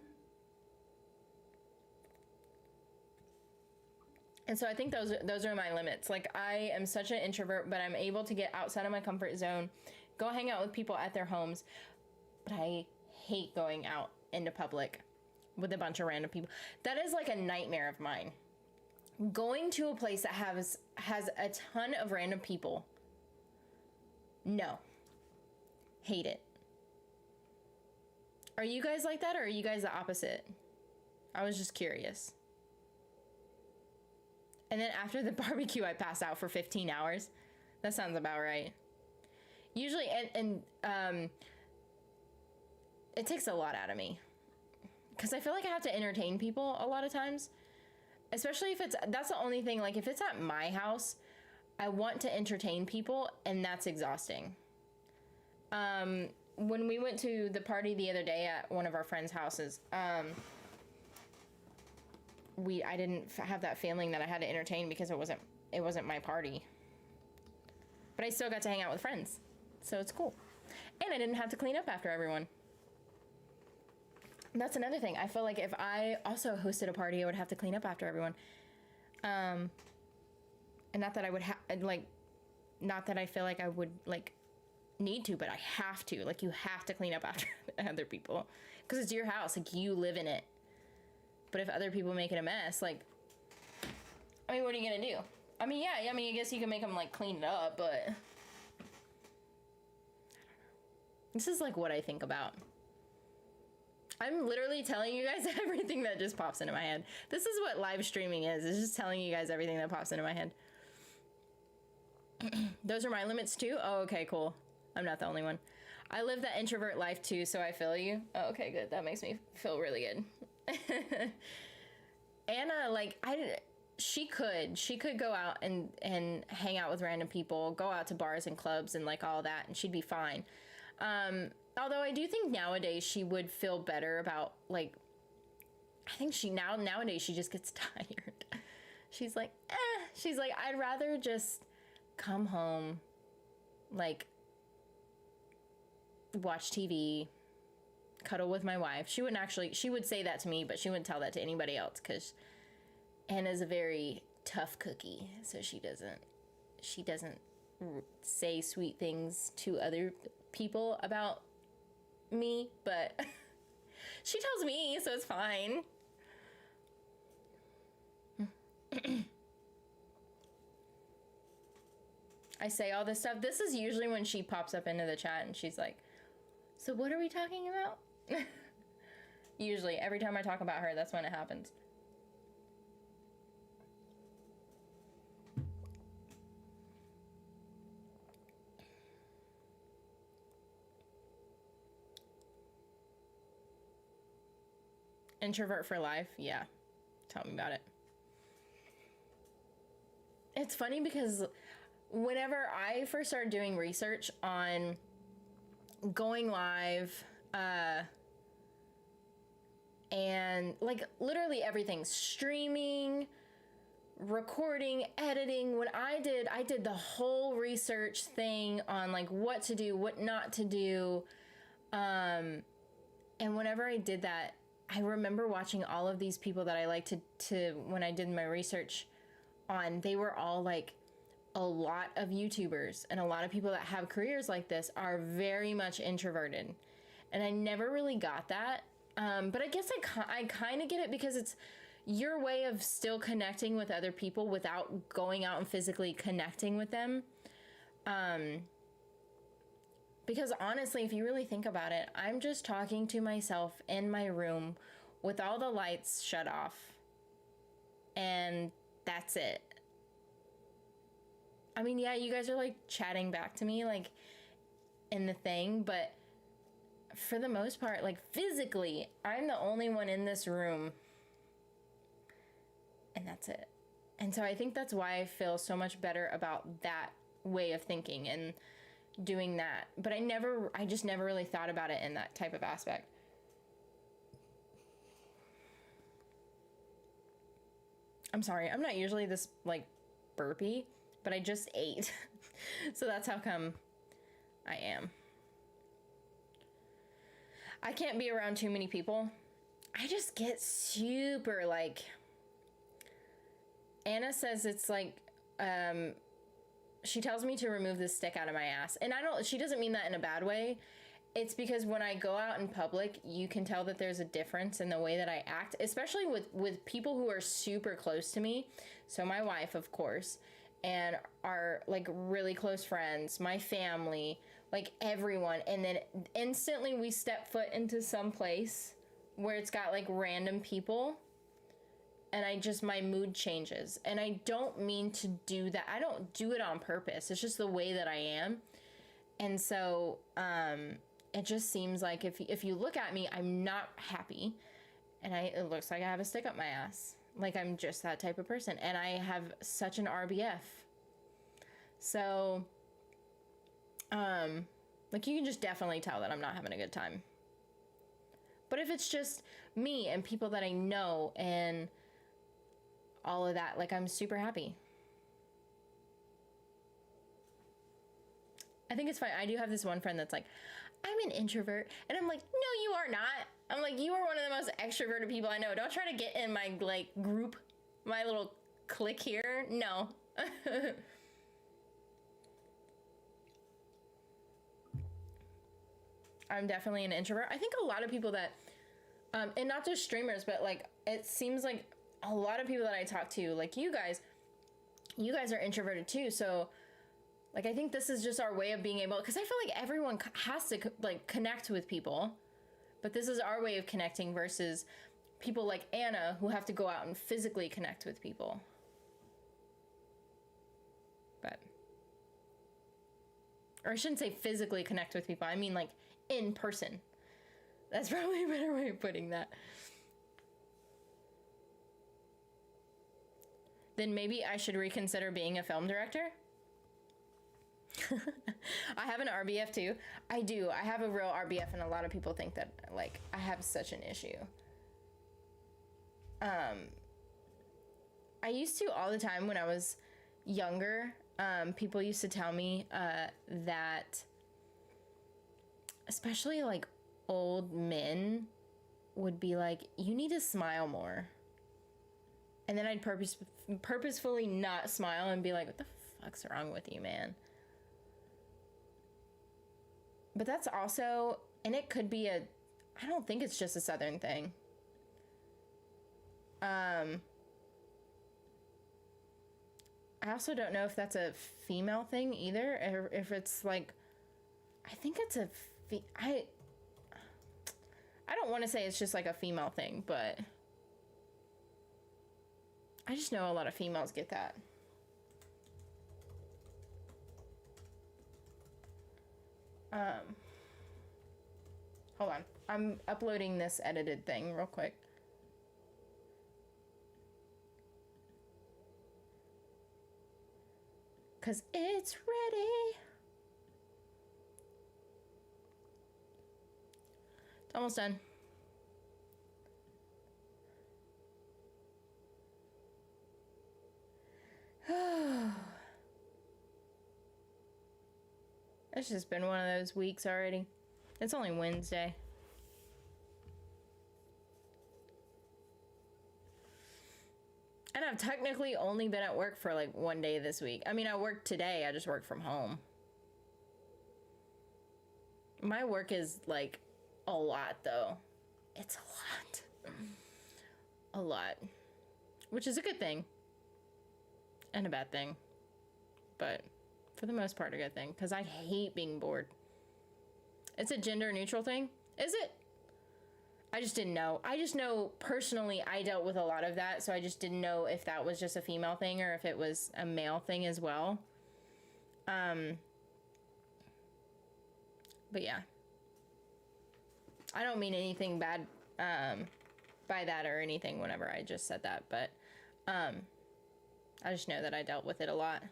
And so I think those are my limits. Like, I am such an introvert, but I'm able to get outside of my comfort zone, go hang out with people at their homes. But I hate going out into public with a bunch of random people. That is like a nightmare of mine. Going to a place that has a ton of random people. No. Hate it. Are you guys like that, or are you guys the opposite? I was just curious. And then after the barbecue, I passed out for 15 hours. That sounds about right. Usually, it takes a lot out of me. Because I feel like I have to entertain people a lot of times. Especially if that's the only thing, like if it's at my house, I want to entertain people, and that's exhausting. When we went to the party the other day at one of our friends' houses, I didn't have that feeling that I had to entertain because it wasn't my party. But I still got to hang out with friends, so it's cool. And I didn't have to clean up after everyone. That's another thing. I feel like if I also hosted a party, I would have to clean up after everyone. And not that I would not that I feel like I would need to, but I have to. Like, you have to clean up after other people because it's your house. Like, you live in it. But if other people make it a mess, what are you gonna do? I guess you can make them clean it up, but this is what I think about. I'm literally telling you guys everything that just pops into my head. This is what live streaming is. It's just telling you guys everything that pops into my head. Those are my limits too? Oh, okay, cool. I'm not the only one. I live that introvert life too, so I feel you. Oh, okay, good. That makes me feel really good. Anna, she could go out and hang out with random people, go out to bars and clubs and all that, and she'd be fine. Although I do think nowadays she would feel better about I think nowadays she just gets tired. She's like, I'd rather just come home, watch TV, cuddle with my wife. She would say that to me, but she wouldn't tell that to anybody else because Anna's a very tough cookie. So she doesn't say sweet things to other people about me, but she tells me, so it's fine. I say all this stuff. This is usually when she pops up into the chat and she's like, so what are we talking about? Usually, every time I talk about her, that's when it happens. Introvert for life? Yeah. Tell me about it. It's funny because whenever I first started doing research on going live, and literally everything, streaming, recording, editing, when I did the whole research thing on what to do, what not to do. And whenever I did that, I remember watching all of these people that I liked to when I did my research on, they were all a lot of YouTubers and a lot of people that have careers like this are very much introverted. And I never really got that. But I guess I kind of get it because it's your way of still connecting with other people without going out and physically connecting with them. Because honestly, if you really think about it, I'm just talking to myself in my room with all the lights shut off. And that's it. I mean, yeah, you guys are chatting back to me in the thing, but for the most part, physically, I'm the only one in this room. And that's it. And so I think that's why I feel so much better about that way of thinking and doing that. But I just never really thought about it in that type of aspect. I'm sorry, I'm not usually this burpy, but I just ate. So that's how come I am. I can't be around too many people. I just get super like, Anna says it's like, she tells me to remove the stick out of my ass. And she doesn't mean that in a bad way. It's because when I go out in public, you can tell that there's a difference in the way that I act, especially with people who are super close to me. So my wife, of course, and our like really close friends, my family, like everyone. And then instantly we step foot into some place where it's got like random people, and my mood changes. And I don't mean to do that. I don't do it on purpose. It's just the way that I am. And so, it just seems like if you look at me, I'm not happy, and it looks like I have a stick up my ass. Like I'm just that type of person, and I have such an RBF. So, like you can just definitely tell that I'm not having a good time. But if it's just me and people that I know and all of that, like I'm super happy. I think it's fine. I do have this one friend that's like, I'm an introvert. And I'm like, no, you are not. I'm like, you are one of the most extroverted people I know. Don't try to get in my like group, my little clique here. No. I'm definitely an introvert. I think a lot of people that, and not just streamers, but like, it seems like a lot of people that I talk to, like you guys are introverted too. So like, I think this is just our way of being able, because I feel like everyone has to like connect with people, but this is our way of connecting versus people like Anna who have to go out and physically connect with people. But, or I shouldn't say physically connect with people. I mean like in person. That's probably a better way of putting that. Then maybe I should reconsider being a film director. I have an RBF too. I do. I have a real RBF, and a lot of people think that like I have such an issue. I used to all the time when I was younger. People used to tell me that especially like old men would be like, you need to smile more. And then I'd purposefully not smile and be like, what the fuck's wrong with you, man? But that's also, and it could be I don't think it's just a Southern thing. I also don't know if that's a female thing either, or if it's like, I think it's I don't want to say it's just like a female thing, but I just know a lot of females get that. Hold on. I'm uploading this edited thing real quick. Cause it's ready. It's almost done. It's just been one of those weeks already. It's only Wednesday. And I've technically only been at work for like one day this week. I mean, I worked today, I just worked from home. My work is like a lot though. It's a lot. A lot. Which is a good thing. And a bad thing. But for the most part, a good thing, because I hate being bored. It's a gender neutral thing. Is it? I just didn't know. I just know personally I dealt with a lot of that, so I just didn't know if that was just a female thing or if it was a male thing as well. But yeah. I don't mean anything bad by that or anything whenever I just said that, but I just know that I dealt with it a lot.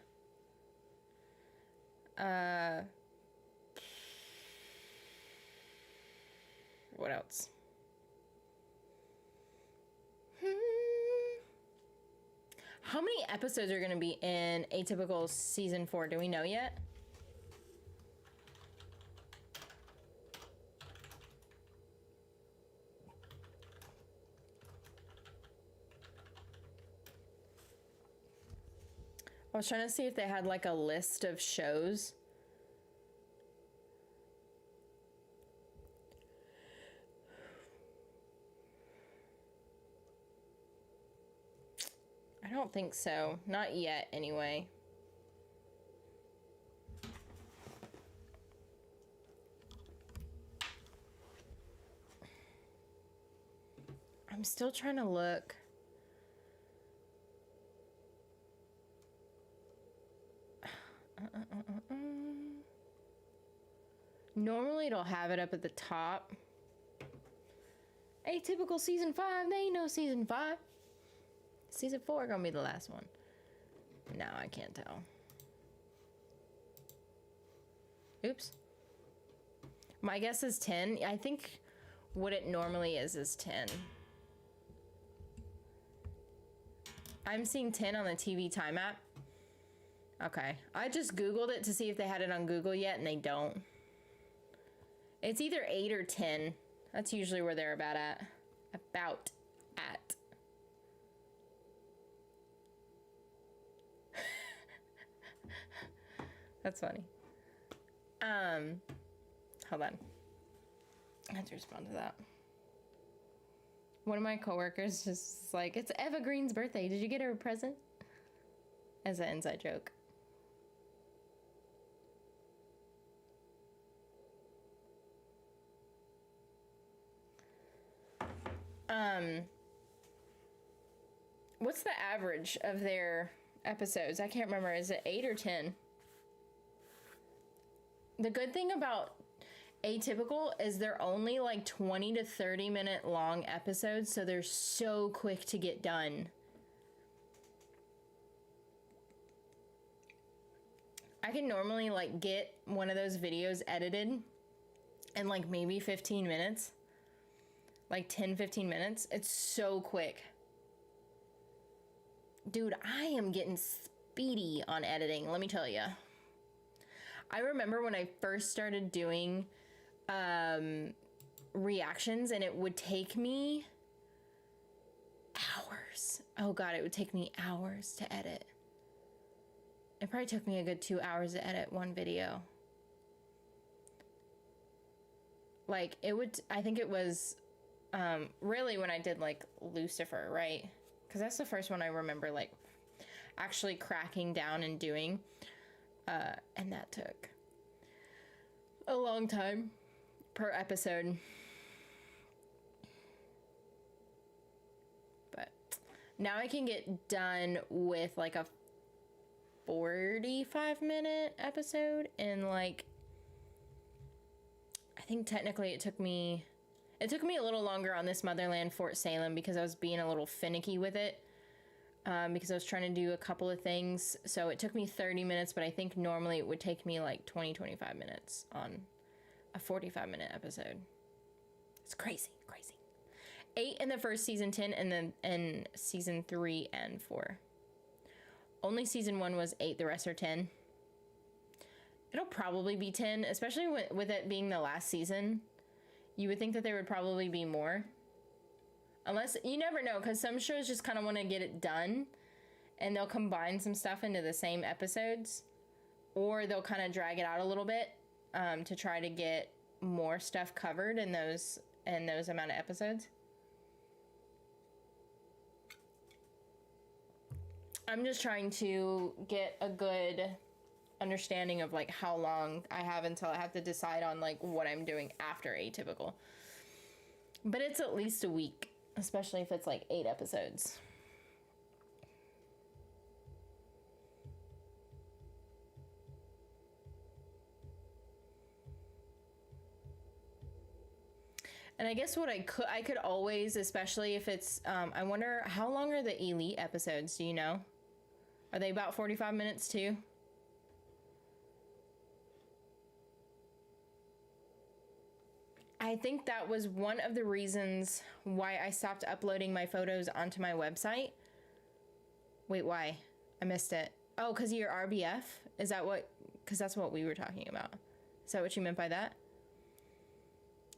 What else? How many episodes are going to be in Atypical Season 4? Do we know yet? I was trying to see if they had like a list of shows. I don't think so. Not yet, anyway. I'm still trying to look. Normally it'll have it up at the top. Atypical season 5. They ain't no season 5. Season 4 gonna be the last one. No, I can't tell. Oops. My guess is 10. I think what it normally is 10. I'm seeing 10 on the TV Time app. Okay. I just Googled it to see if they had it on Google yet, and they don't. It's either 8 or 10. That's usually where they're about at. That's funny. Hold on. I have to respond to that. One of my coworkers just like, it's Eva Green's birthday. Did you get her a present? As an inside joke. What's the average of their episodes? I can't remember. Is it 8 or 10? The good thing about Atypical is they're only like 20 to 30 minute long episodes, so they're so quick to get done. I can normally like get one of those videos edited in like maybe 15 minutes. Like 10-15 minutes. It's so quick. Dude, I am getting speedy on editing, let me tell you. I remember when I first started doing reactions, and it would take me hours. Oh God, it would take me hours to edit. It probably took me a good 2 hours to edit one video. Like, it would, I think it was really when I did like Lucifer, right? Because that's the first one I remember like actually cracking down and doing. And that took a long time per episode. But now I can get done with like a 45-minute episode in like, I think technically it took me a little longer on this Motherland Fort Salem because I was being a little finicky with it. Because I was trying to do a couple of things. So it took me 30 minutes, but I think normally it would take me like 20-25 minutes on a 45-minute episode. It's crazy. 8 in the first season, 10 in season 3 and 4. Only season 1 was 8, the rest are 10. It'll probably be 10, especially with it being the last season. You would think that there would probably be more. Unless, you never know, because some shows just kind of want to get it done, and they'll combine some stuff into the same episodes, or they'll kind of drag it out a little bit to try to get more stuff covered in those amount of episodes. I'm just trying to get a good understanding of like how long I have until I have to decide on like what I'm doing after Atypical. But it's at least a week. Especially if it's like 8 episodes. And I guess what I could always, especially if it's, I wonder how long are the Elite episodes? Do you know? Are they about 45 minutes too? I think that was one of the reasons why I stopped uploading my photos onto my website. Wait, why? I missed it. Oh, because of your RBF? Is that what? Because that's what we were talking about. Is that what you meant by that?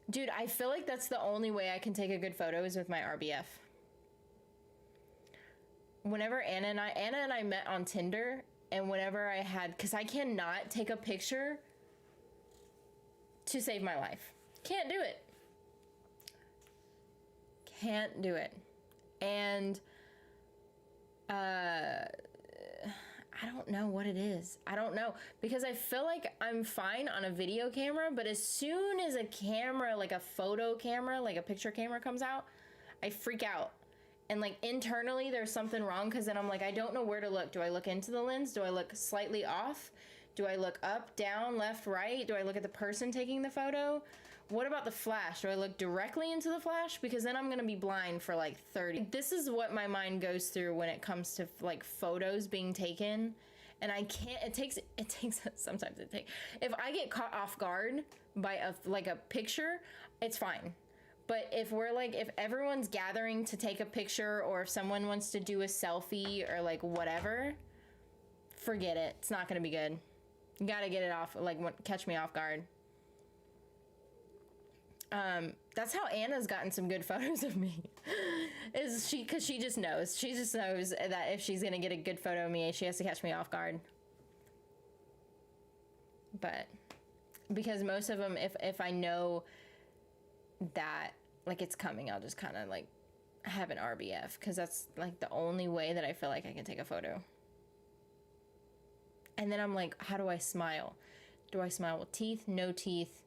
Dude, I feel like that's the only way I can take a good photo is with my RBF. Whenever Anna and I met on Tinder, And whenever I had, because I cannot take a picture to save my life. Can't do it. Can't do it. And I don't know what it is. I don't know, because I feel like I'm fine on a video camera, but as soon as a camera, like a photo camera, like a picture camera comes out, I freak out. And like internally there's something wrong, because then I'm like, I don't know where to look. Do I look into the lens? Do I look slightly off? Do I look up, down, left, right? Do I look at the person taking the photo? What about the flash? Do I look directly into the flash? Because then I'm gonna be blind for like 30. This is what my mind goes through when it comes to like photos being taken. And I can't, it takes, sometimes it takes, if I get caught off guard by a picture, it's fine. But if if everyone's gathering to take a picture, or if someone wants to do a selfie or like whatever, forget it. It's not gonna be good. You gotta get it off, catch me off guard. That's how Anna's gotten some good photos of me. Because she just knows. She just knows that if she's gonna get a good photo of me, she has to catch me off guard. But because most of them, if I know that like it's coming, I'll just kind of like have an RBF, because that's like the only way that I feel like I can take a photo. And then I'm like, how do I smile? Do I smile with teeth? No teeth?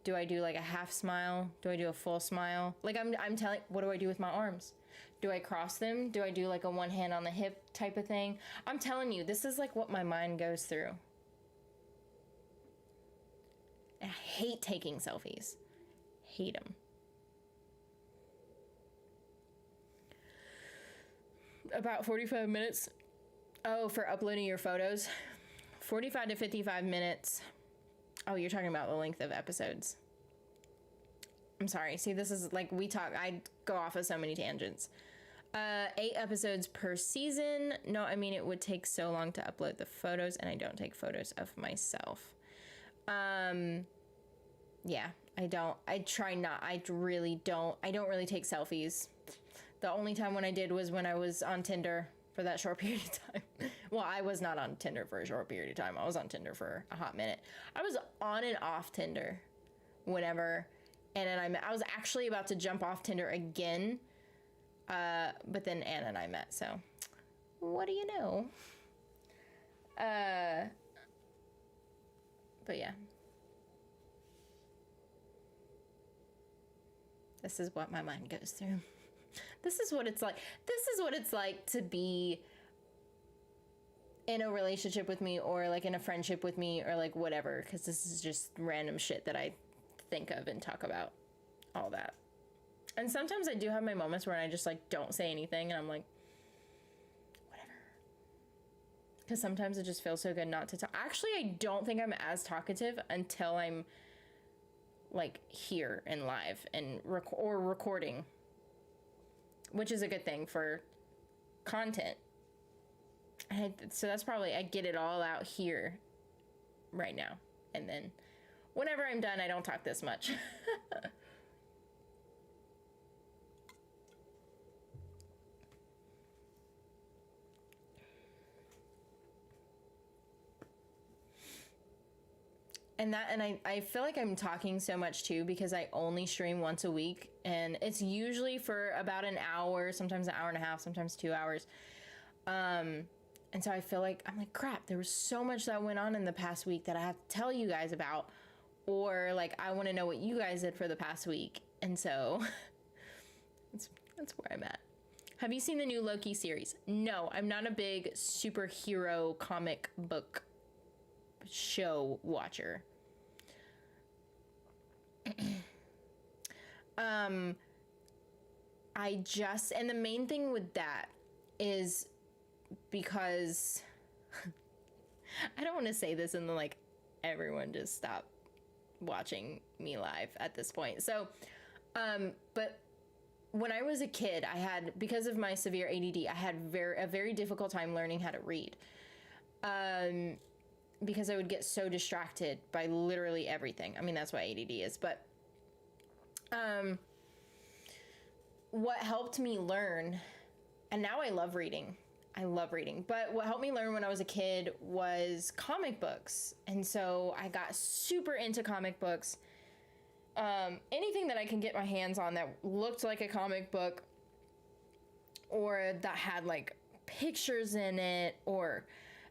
Do I do like a half smile? Do I do a full smile? Like I'm telling, what do I do with my arms? Do I cross them? Do I do like a one hand on the hip type of thing? I'm telling you, this is like what my mind goes through. And I hate taking selfies. Hate them. About 45 minutes. Oh, for uploading your photos. 45 to 55 minutes. Oh, you're talking about the length of episodes. I'm sorry. See, this is like I go off of so many tangents. 8 episodes per season. No, I mean, it would take so long to upload the photos, and I don't take photos of myself. Yeah, I don't. I try not. I don't really take selfies. The only time when I did was when I was on Tinder for that short period of time. Well, I was not on Tinder for a short period of time. I was on Tinder for a hot minute. I was on and off Tinder whenever, and then I was actually about to jump off Tinder again, but then Anna and I met, so what do you know? But yeah. This is what my mind goes through. This is what it's like. This is what it's like to be in a relationship with me, or like in a friendship with me, or like whatever, because this is just random shit that I think of and talk about, all that. And sometimes I do have my moments where I just like don't say anything, and I'm like, whatever. Because sometimes it just feels so good not to talk. Actually, I don't think I'm as talkative until I'm like here and live and recording, which is a good thing for content. So that's probably, I get it all out here right now. And then whenever I'm done, I don't talk this much. And I feel like I'm talking so much too, because I only stream once a week, and it's usually for about an hour, sometimes an hour and a half, sometimes 2 hours. And so I feel like, I'm like, crap, there was so much that went on in the past week that I have to tell you guys about, or like, I want to know what you guys did for the past week. And so that's where I'm at. Have you seen the new Loki series? No, I'm not a big superhero comic book show watcher. And the main thing with that is because I don't want to say this and then like everyone just stop watching me live at this point. So, but when I was a kid, because of my severe ADD, I had a very difficult time learning how to read. Because I would get so distracted by literally everything. I mean, that's what ADD is. But what helped me learn, and now I love reading. I love reading. But what helped me learn when I was a kid was comic books. And so I got super into comic books. Anything that I can get my hands on that looked like a comic book or that had like pictures in it, or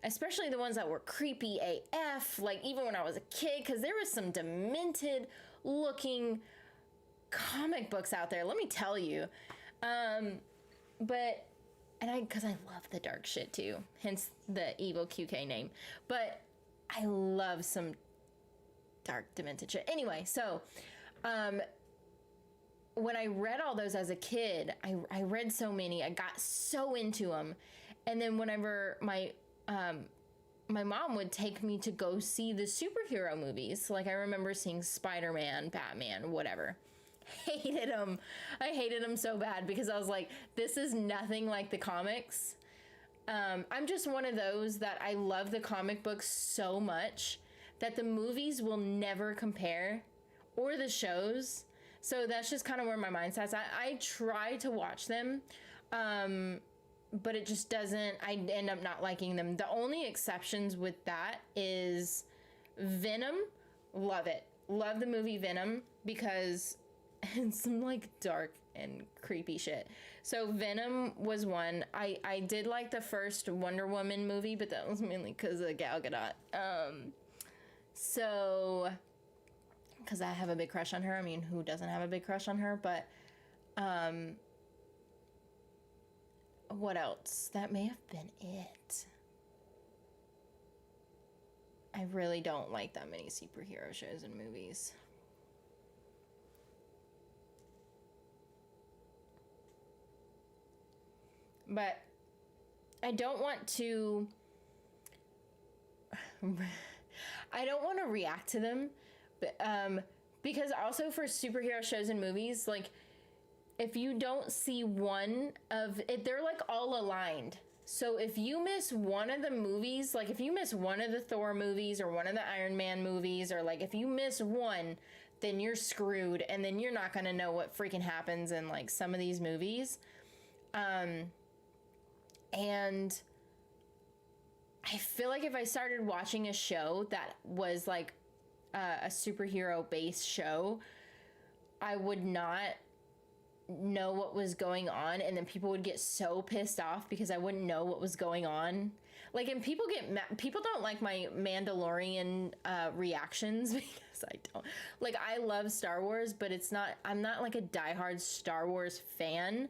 especially the ones that were creepy AF, like even when I was a kid, because there was some demented looking comic books out there, let me tell you. Because I love the dark shit too, hence the evil QK name. But I love some dark demented shit. Anyway, so when I read all those as a kid, I read so many, I got so into them. And then whenever my mom would take me to go see the superhero movies, like I remember seeing Spider-Man, Batman, whatever. Hated them. I hated them so bad because I was like, this is nothing like the comics. I'm just one of those that I love the comic books so much that the movies will never compare, or the shows. So that's just kind of where my mindset's at. I try to watch them, but it just doesn't, I end up not liking them. The only exceptions with that is Venom. Love it. Love the movie Venom because it's some like dark and creepy shit. So Venom was one. I did like the first Wonder Woman movie, but that was mainly because of Gal Gadot. So, because I have a big crush on her. I mean, who doesn't have a big crush on her? But, what else? That may have been it. I really don't like that many superhero shows and movies. But I don't want to react to them, but, because also for superhero shows and movies, like if you don't see one of it, they're like all aligned. So if you miss one of the movies, like if you miss one of the Thor movies or one of the Iron Man movies, or like if you miss one, then you're screwed, and then you're not gonna know what freaking happens in like some of these movies. And I feel like if I started watching a show that was like a superhero based show, I would not know what was going on, and then people would get so pissed off because I wouldn't know what was going on. Like, and people don't like my Mandalorian reactions because I don't. Like, I love Star Wars, but I'm not like a diehard Star Wars fan.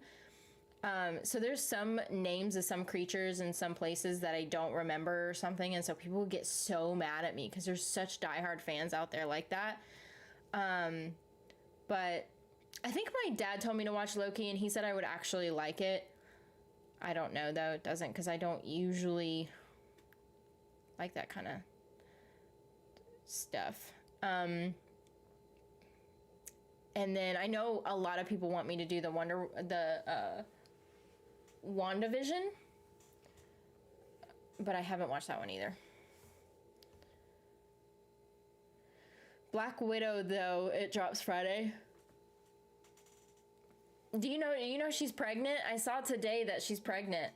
So there's some names of some creatures in some places that I don't remember or something, and so people would get so mad at me because there's such diehard fans out there like that. But I think my dad told me to watch Loki, and he said I would actually like it. I don't know, though. It doesn't, because I don't usually like that kind of stuff. And then I know a lot of people want me to do the WandaVision, but I haven't watched that one either. Black Widow, though, it drops Friday. Do you know she's pregnant? I saw today that she's pregnant.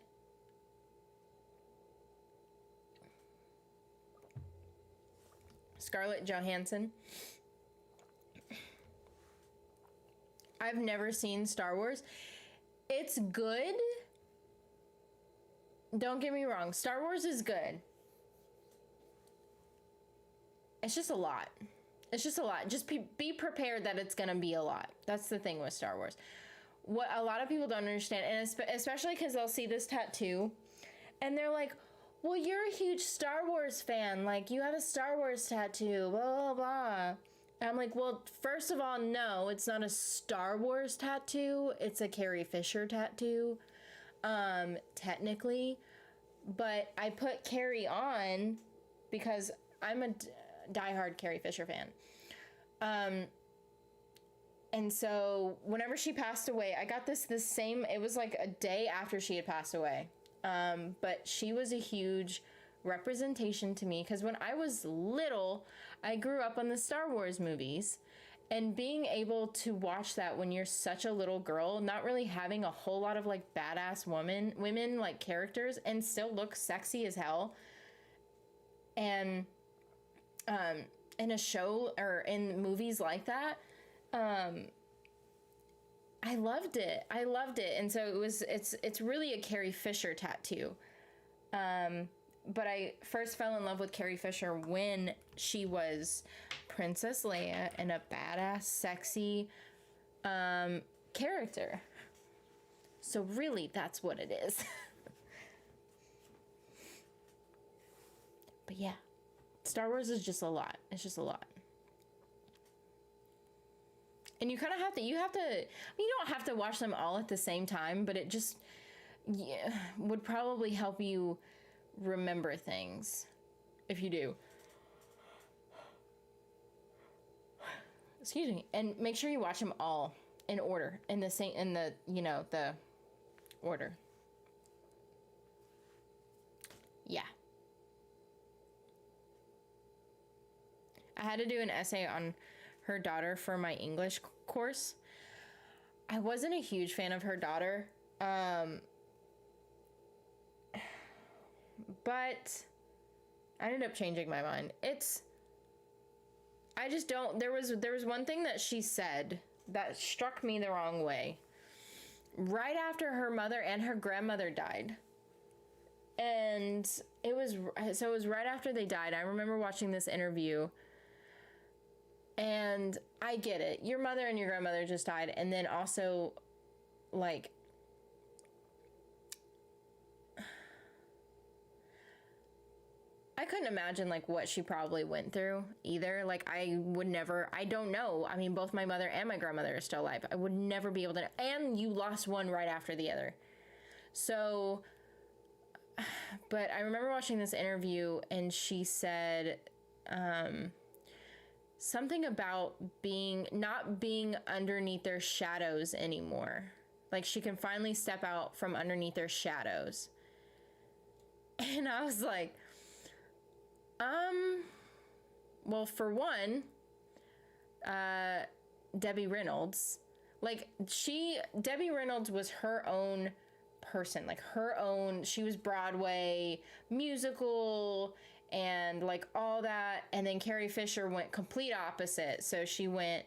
Scarlett Johansson. I've never seen Star Wars. It's good. Don't get me wrong. Star Wars is good. It's just a lot. It's just a lot. Just be prepared that it's going to be a lot. That's the thing with Star Wars. What a lot of people don't understand, and especially because they'll see this tattoo, and they're like, well, you're a huge Star Wars fan. Like, you have a Star Wars tattoo, blah, blah, blah. And I'm like, well, first of all, no, it's not a Star Wars tattoo. It's a Carrie Fisher tattoo, technically. But I put Carrie on because I'm a diehard Carrie Fisher fan. And so whenever she passed away, I got this same, it was like a day after she had passed away. But she was a huge representation to me because when I was little, I grew up on the Star Wars movies, And being able to watch that when you're such a little girl, not really having a whole lot of like badass women like characters, and still look sexy as hell. And in a show or in movies like that, I loved it. And so it's really a Carrie Fisher tattoo. But I first fell in love with Carrie Fisher when she was Princess Leia and a badass, sexy character. So really, that's what it is. But yeah, Star Wars is just a lot. It's just a lot. And you kind of have to, you don't have to watch them all at the same time, but it just would probably help you remember things if you do. Excuse me. And make sure you watch them all in order, in the order. Yeah. I had to do an essay on her daughter for my English course. I wasn't a huge fan of her daughter. But I ended up changing my mind. There was one thing that she said that struck me the wrong way. Right after her mother and her grandmother died. And it was right after they died. I remember watching this interview. And I get it. Your mother and your grandmother just died. And then also, like, I couldn't imagine, like, what she probably went through either. Like, I don't know. I mean, both my mother and my grandmother are still alive. I would never be able to. And you lost one right after the other. So, but I remember watching this interview, and she said, something about not being underneath their shadows anymore. Like, she can finally step out from underneath their shadows. And I was like, well, for one, Debbie Reynolds, Debbie Reynolds was her own person, like she was Broadway, musical, and like all that. And then Carrie Fisher went complete opposite. So she went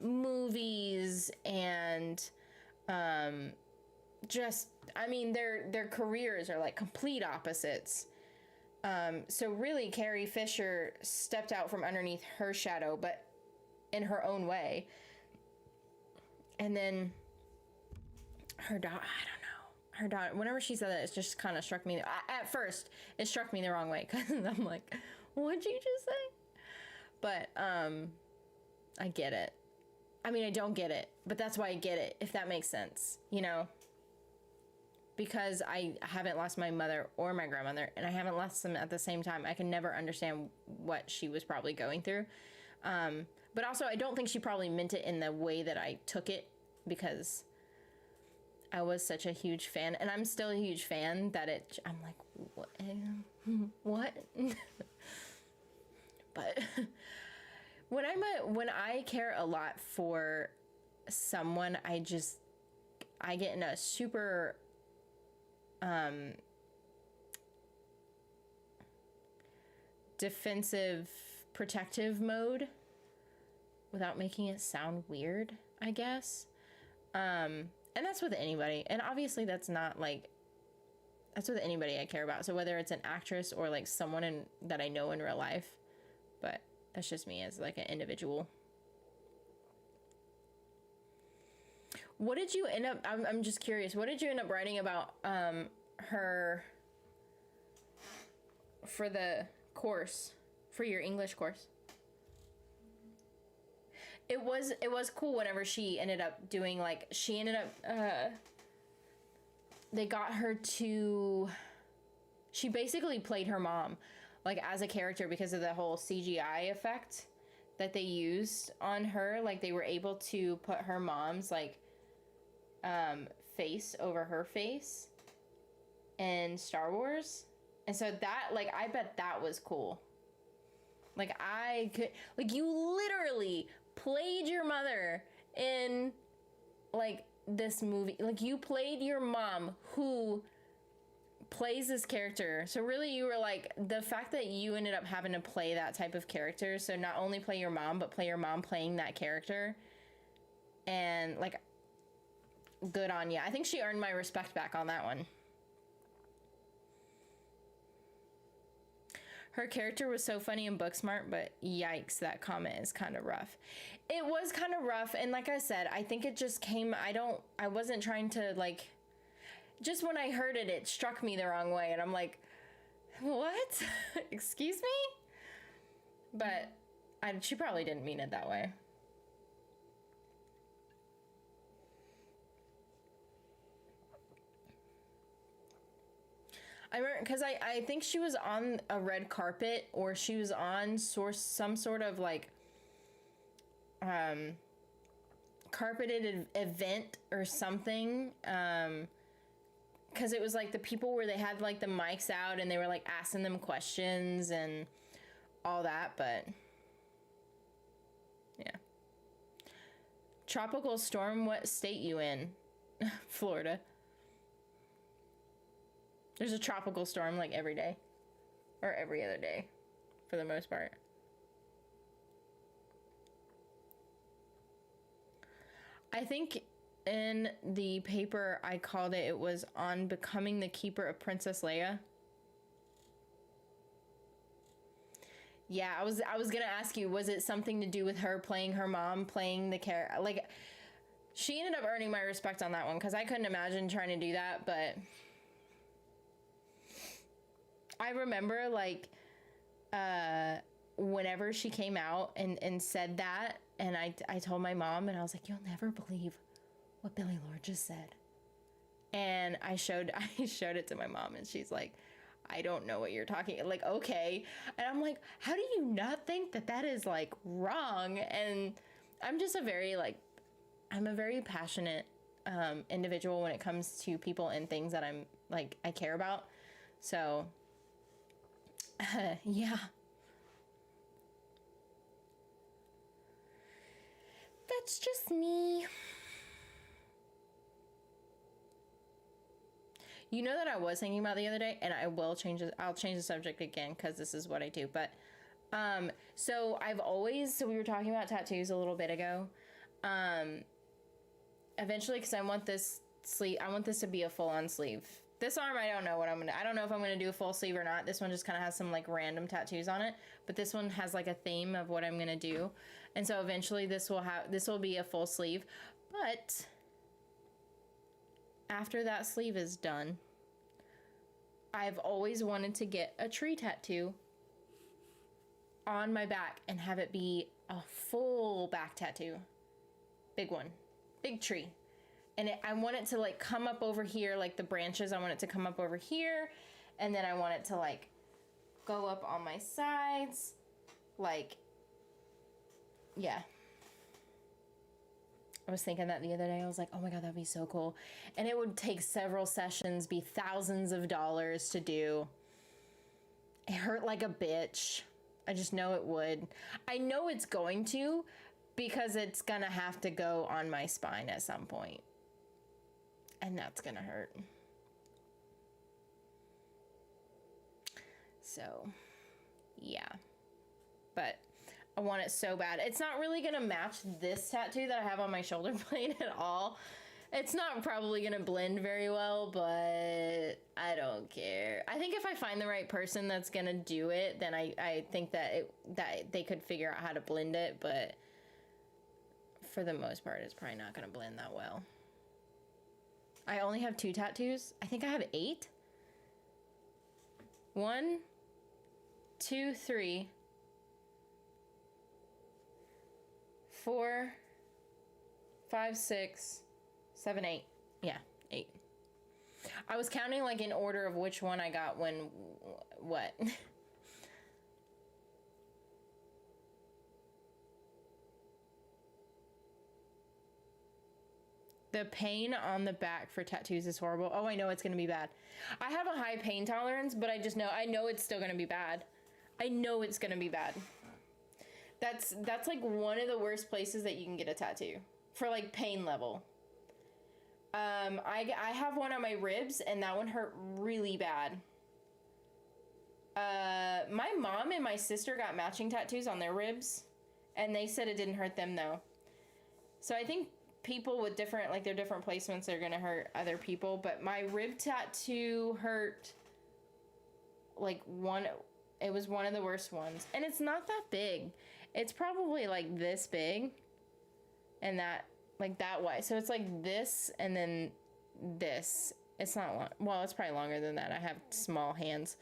movies and their careers are like complete opposites. So really Carrie Fisher stepped out from underneath her shadow, but in her own way. And then her daughter, her daughter, whenever she said that, it just kind of struck me. At first, it struck me the wrong way, because I'm like, what'd you just say? But, I get it. I mean, I don't get it, but that's why I get it, if that makes sense, because I haven't lost my mother or my grandmother, and I haven't lost them at the same time. I can never understand what she was probably going through. But also, I don't think she probably meant it in the way that I took it, because I was such a huge fan, and I'm still a huge fan, that I'm like, what? But when I care a lot for someone, I get in a super, defensive, protective mode, without making it sound weird, I guess. And that's with anybody. And obviously that's with anybody I care about. So whether it's an actress or like someone that I know in real life, but that's just me as like an individual. What did you end up, I'm just curious, what did you end up writing about her for the course, for your English course? It was cool whenever she ended up doing, like, they got her to, she basically played her mom, like, as a character, because of the whole CGI effect that they used on her. Like, they were able to put her mom's, like, face over her face in Star Wars. And so that, like, I bet that was cool. Like, I could, like, you literally played your mother in like this movie. Like you played your mom who plays this character. So really you were like, the fact that you ended up having to play that type of character, so not only play your mom, but play your mom playing that character, and like, good on you. I think she earned my respect back on that one. Her character was so funny in Booksmart, but yikes, that comment is kind of rough. It was kind of rough, and like I said, I think it just came, I wasn't trying to, like, just when I heard it, it struck me the wrong way, and I'm like, what? Excuse me? But she probably didn't mean it that way. I remember, because I think she was on a red carpet, or she was on some sort of like carpeted event or something, because it was like the people where they had like the mics out and they were like asking them questions and all that. But yeah. Tropical storm, what state you in? Florida. There's a tropical storm like every day, or every other day, for the most part. I think in the paper I called it was on becoming the keeper of Princess Leia. Yeah, I was gonna ask you, was it something to do with her playing her mom, playing the character? Like, she ended up earning my respect on that one, because I couldn't imagine trying to do that, but I remember, like, whenever she came out and said that, and I told my mom, and I was like, you'll never believe what Billie Lourd just said. And I showed it to my mom, and she's like, I don't know what you're talking, like, okay. And I'm like, how do you not think that that is, like, wrong? And I'm just I'm a very passionate individual when it comes to people and things that I'm, like, I care about. So yeah. That's just me. You know that I was thinking about the other day, and I'll change the subject again, because this is what I do. But so we were talking about tattoos a little bit ago. Eventually, because I want this to be a full-on sleeve. This arm, I don't know if I'm gonna do a full sleeve or not. This one just kind of has some like random tattoos on it, but this one has like a theme of what I'm gonna do, and so eventually this will be a full sleeve. But after that sleeve is done, I've always wanted to get a tree tattoo on my back and have it be a full back tattoo, big one, big tree. And I want it to, like, come up over here, like, the branches, I want it to come up over here, and then I want it to, like, go up on my sides, like, yeah. I was thinking that the other day, I was like, oh my god, that'd be so cool. And it would take several sessions, be thousands of dollars to do. It hurt like a bitch. I just know it would. I know it's going to, because it's gonna have to go on my spine at some point. And that's gonna hurt. So, yeah. But I want it so bad. It's not really gonna match this tattoo that I have on my shoulder blade at all. It's not probably gonna blend very well, but I don't care. I think if I find the right person that's gonna do it, then I think that they could figure out how to blend it, but for the most part, it's probably not gonna blend that well. I only have 2 tattoos. I think I have 8. 1, 2, 3, 4, 5, 6, 7, 8. Yeah, 8. I was counting like in order of which one I got when what. The pain on the back for tattoos is horrible. Oh, I know it's gonna be bad. I have a high pain tolerance, but I know it's still gonna be bad. I know it's gonna be bad. That's like one of the worst places that you can get a tattoo for like pain level. I have one on my ribs, and that one hurt really bad. My mom and my sister got matching tattoos on their ribs, and they said it didn't hurt them though. So I think people with different, like their different placements are gonna hurt other people, but my rib tattoo hurt like it was one of the worst ones. And it's not that big. It's probably like this big and that, like that wide. So it's like this and then this. It's not long. Well, it's probably longer than that. I have small hands.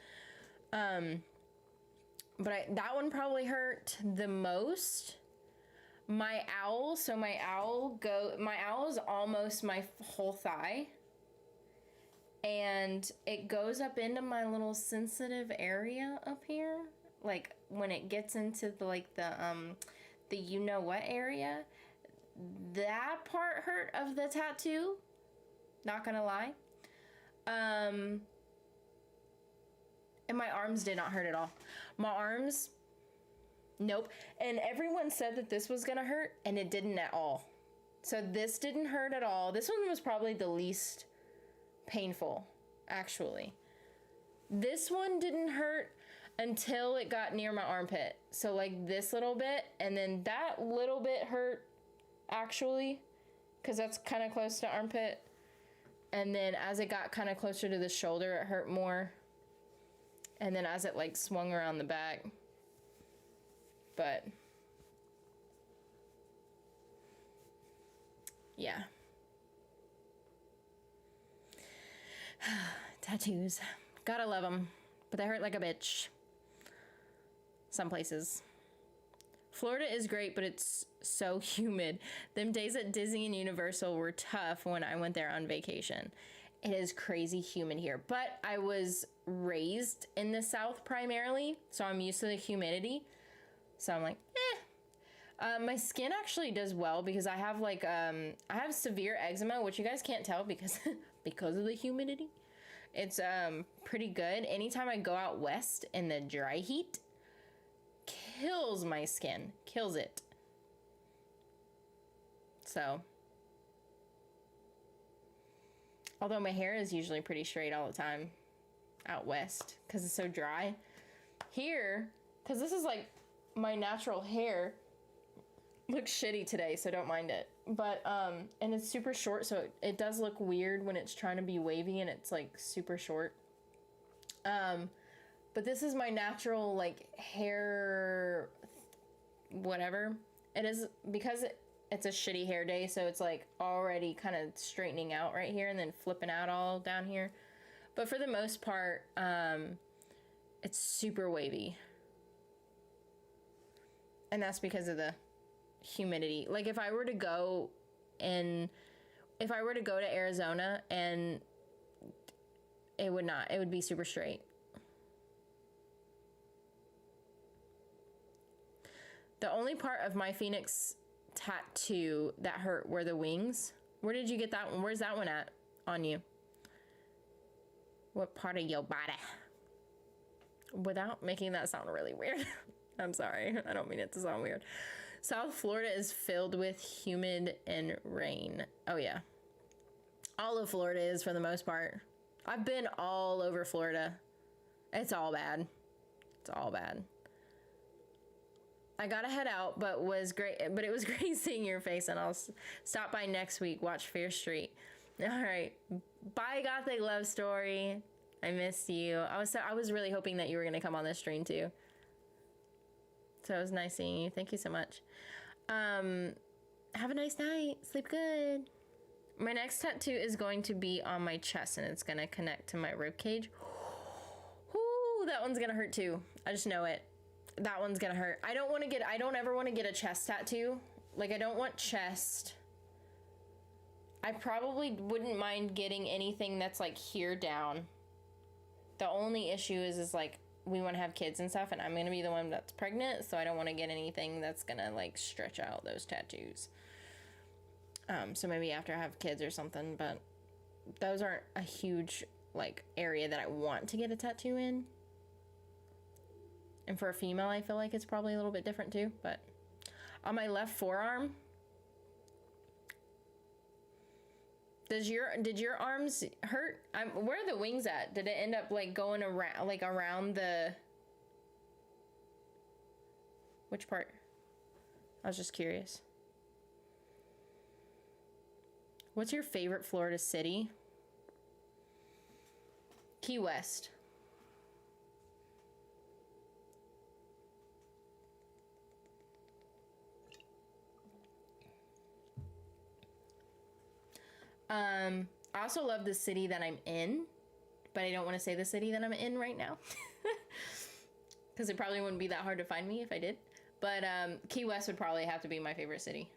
But that one probably hurt the most. My owl, so my owl is almost my whole thigh. And it goes up into my little sensitive area up here. Like when it gets into the you know what area. That part hurt of the tattoo. Not gonna lie. And my arms did not hurt at all. My arms, nope. And everyone said that this was gonna hurt, and it didn't at all. So this didn't hurt at all. This one was probably the least painful, actually. This one didn't hurt until it got near my armpit. So like this little bit, and then that little bit hurt, actually, because that's kind of close to armpit. And then as it got kind of closer to the shoulder, it hurt more. And then as it like swung around the back. But yeah. Tattoos. Gotta love them. But they hurt like a bitch. Some places. Florida is great, but it's so humid. Them days at Disney and Universal were tough when I went there on vacation. It is crazy humid here. But I was raised in the South primarily, so I'm used to the humidity. So I'm like, my skin actually does well because I have like, I have severe eczema, which you guys can't tell because, because of the humidity. It's pretty good. Anytime I go out west in the dry heat, kills my skin. Kills it. So, although my hair is usually pretty straight all the time out west because it's so dry. Here, because this is like my natural hair, looks shitty today, so don't mind it. But, and it's super short, so it does look weird when it's trying to be wavy and it's like super short. But this is my natural like hair, whatever. It is because it's a shitty hair day, so it's like already kind of straightening out right here and then flipping out all down here. But for the most part, it's super wavy. And that's because of the humidity. Like if I were to go to Arizona, and it would be super straight. The only part of my Phoenix tattoo that hurt were the wings. Where did you get that one? Where's that one at on you? What part of your body? Without making that sound really weird. I'm sorry. I don't mean it to sound weird. South Florida is filled with humid and rain. Oh yeah. All of Florida is for the most part. I've been all over Florida. It's all bad. It's all bad. I gotta head out, but it was great seeing your face, and I'll stop by next week. Watch Fear Street. All right. Bye, Gothic Love Story. I missed you. I was really hoping that you were gonna come on this stream too. So it was nice seeing you. Thank you so much. Have a nice night. Sleep good. My next tattoo is going to be on my chest, and it's gonna connect to my rib cage. Ooh, that one's gonna hurt too. I just know it. That one's gonna hurt. I don't ever want to get a chest tattoo. Like, I don't want chest. I probably wouldn't mind getting anything that's like here down. The only issue is like, we want to have kids and stuff, and I'm gonna be the one that's pregnant, so I don't want to get anything that's gonna like stretch out those tattoos. So maybe after I have kids or something, but those aren't a huge like area that I want to get a tattoo in. And for a female, I feel like it's probably a little bit different too, but On my left forearm. Did your arms hurt? Where are the wings at? Did it end up like going around, like around the... Which part? I was just curious. What's your favorite Florida city? Key West. I also love the city that I'm in, but I don't want to say the city that I'm in right now. Because it probably wouldn't be that hard to find me if I did. But Key West would probably have to be my favorite city.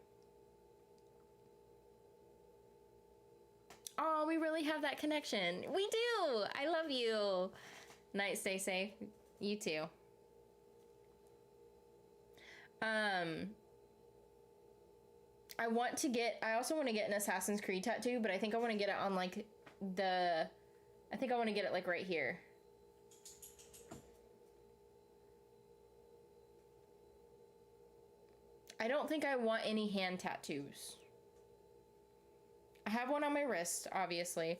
Oh, we really have that connection. We do. I love you. Night, stay safe. You too. I also want to get an Assassin's Creed tattoo, but I think I want to get it on like I think I want to get it like right here. I don't think I want any hand tattoos. I have one on my wrist, obviously.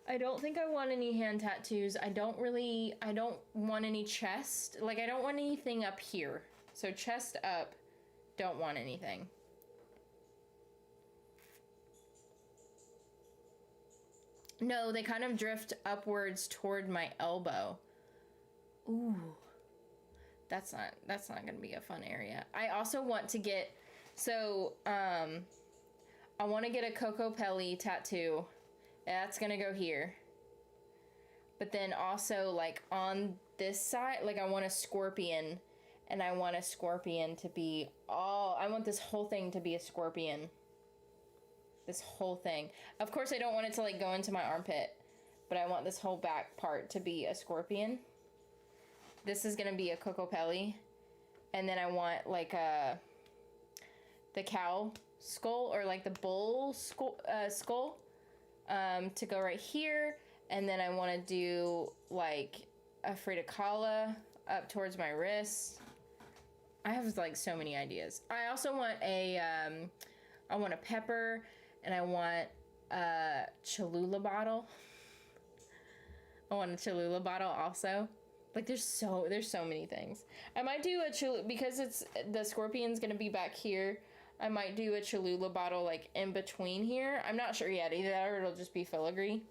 I don't think I want any hand tattoos. I don't want any chest. Like, I don't want anything up here. So chest up, don't want anything. No, they kind of drift upwards toward my elbow. Ooh. That's not gonna be a fun area. I also want to get, I want to get a Kokopelli tattoo. That's gonna go here. But then also, like, on this side, like, I want a scorpion. And I want a scorpion to be I want this whole thing to be a scorpion. This whole thing. Of course, I don't want it to, like, go into my armpit. But I want this whole back part to be a scorpion. This is gonna be a Kokopelli. And then I want, like, the cow skull, or like the bull skull, to go right here. And then I want to do like a Frida Kahlo up towards my wrist. I have like so many ideas. I also want I want a pepper, and I want a Cholula bottle. I want a Cholula bottle also. Like, there's so many things. I might do a Cholula, because the scorpion's gonna be back here. I might do a Cholula bottle, like, in between here. I'm not sure yet. Either that or it'll just be filigree.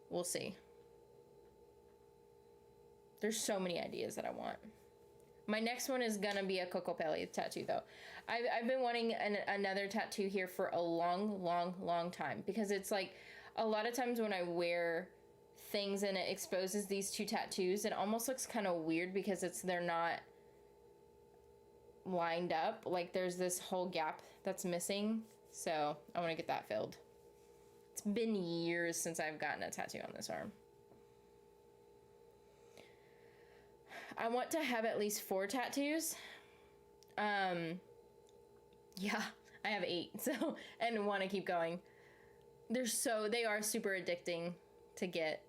We'll see. There's so many ideas that I want. My next one is gonna be a Kokopelli tattoo, though. I've been wanting another tattoo here for a long time. Because it's, like, a lot of times when I wear things and it exposes these two tattoos, it almost looks kind of weird because they're not lined up. Like, there's this whole gap that's missing, so I want to get that filled. It's been years since I've gotten a tattoo on this arm. I want to have at least 4 tattoos. Yeah, I have 8, so, and want to keep going. They are super addicting to get.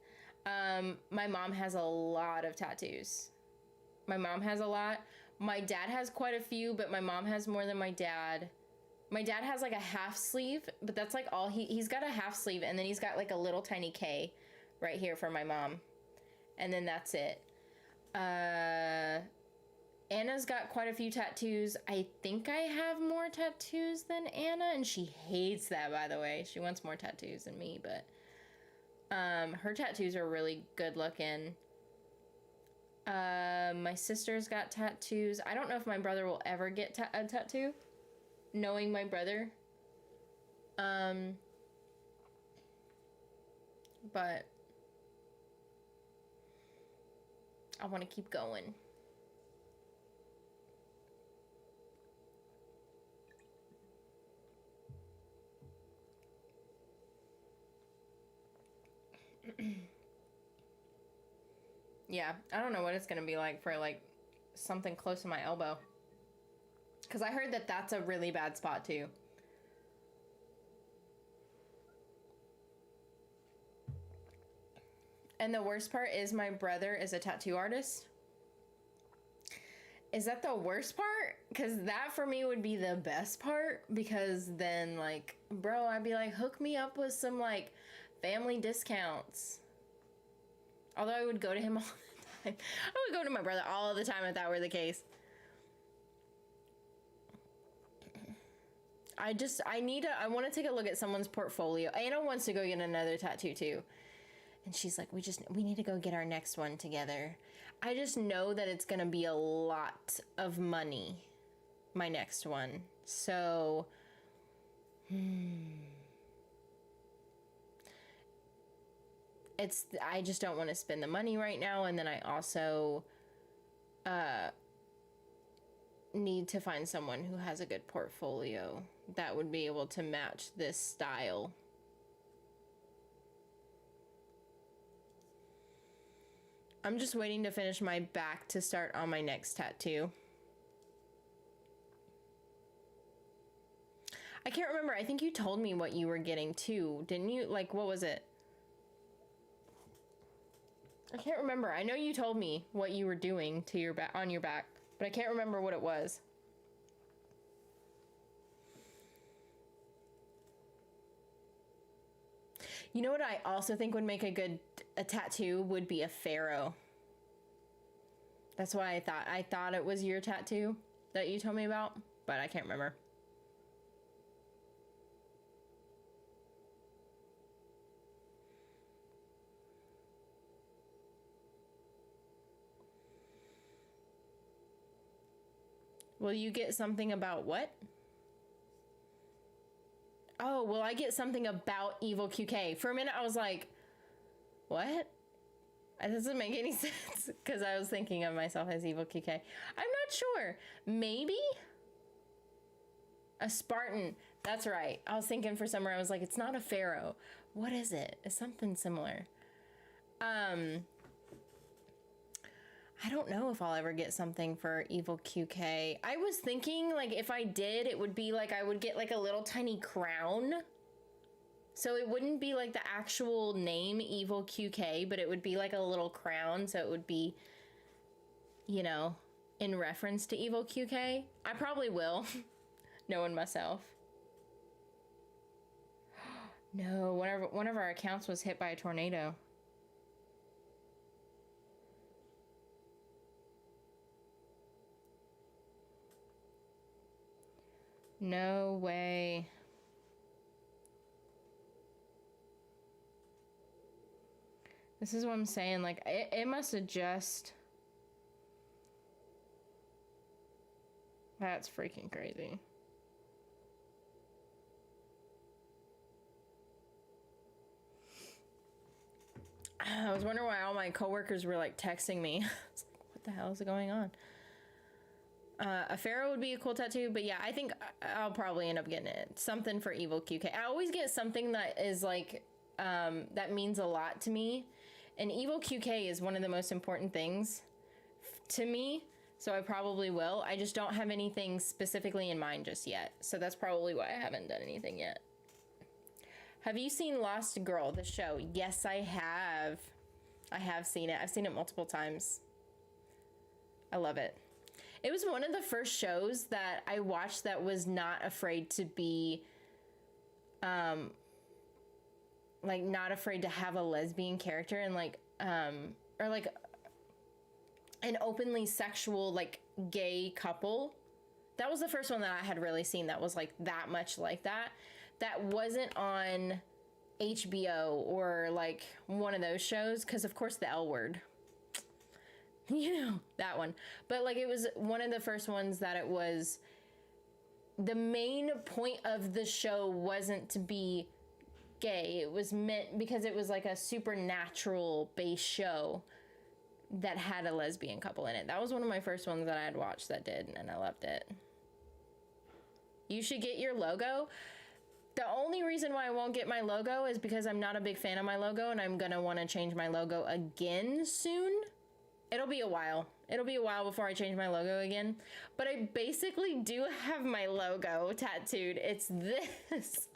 My mom has a lot of tattoos. My mom has a lot. My dad has quite a few, but my mom has more than my dad. My dad has like a half sleeve, but that's like all he's got a half sleeve, and then he's got like a little tiny K right here for my mom. And then that's it. Anna's got quite a few tattoos. I think I have more tattoos than Anna, and she hates that, by the way. She wants more tattoos than me, but her tattoos are really good looking. My sister's got tattoos. I don't know if my brother will ever get a tattoo, knowing my brother. But I want to keep going. Yeah, I don't know what it's gonna be like for like something close to my elbow, because I heard that that's a really bad spot too. And the worst part is my brother is a tattoo artist, Is that the worst part? Because that for me would be the best part, because then, like, bro, I'd be like, hook me up with some, like, family discounts. Although I would go to him all the time. I would go to my brother all the time if that were the case. I want to take a look at someone's portfolio. Anna wants to go get another tattoo too. And she's like, we need to go get our next one together. I just know that it's going to be a lot of money, my next one. So, I just don't want to spend the money right now. And then I also, need to find someone who has a good portfolio that would be able to match this style. I'm just waiting to finish my back to start on my next tattoo. I can't remember. I think you told me what you were getting too, didn't you? Like, what was it? I can't remember. I know you told me what you were doing to your back, on your back, but I can't remember what it was. You know what I also think would make a tattoo would be a pharaoh. That's why I thought it was your tattoo that you told me about, but I can't remember. Will you get something about what? Oh, will I get something about Evil QK? For a minute, I was like, what? That doesn't make any sense, because I was thinking of myself as Evil QK. I'm not sure. Maybe? A Spartan. That's right. I was thinking for somewhere, I was like, it's not a pharaoh. What is it? It's something similar. I don't know if I'll ever get something for Evil QK. I was thinking, like, if I did, it would be like I would get like a little tiny crown. So it wouldn't be like the actual name Evil QK, but it would be like a little crown. So it would be, you know, in reference to Evil QK. I probably will, knowing myself. No, one of our accounts was hit by a tornado. No way. This is what I'm saying. Like, it must have just... That's freaking crazy. I was wondering why all my coworkers were, like, texting me. I was like, what the hell is going on? A pharaoh would be a cool tattoo, but yeah, I think I'll probably end up getting it. Something for Evil QK. I always get something that is like, that means a lot to me. And Evil QK is one of the most important things to me, so I probably will. I just don't have anything specifically in mind just yet. So that's probably why I haven't done anything yet. Have you seen Lost Girl, the show? Yes, I have. I have seen it. I've seen it multiple times. I love it. It was one of the first shows that I watched that was not afraid to be, like, not afraid to have a lesbian character and, like, or, like, an openly sexual, like, gay couple. That was the first one that I had really seen that was, like, that much like that. That wasn't on HBO or, like, one of those shows, because, of course, the L Word. You know, that one. But, like, it was one of the first ones that it was... The main point of the show wasn't to be gay. It was meant... Because it was, like, a supernatural-based show that had a lesbian couple in it. That was one of my first ones that I had watched that did, and I loved it. You should get your logo. The only reason why I won't get my logo is because I'm not a big fan of my logo, and I'm gonna want to change my logo again soon. It'll be a while. It'll be a while before I change my logo again. But I basically do have my logo tattooed. It's this.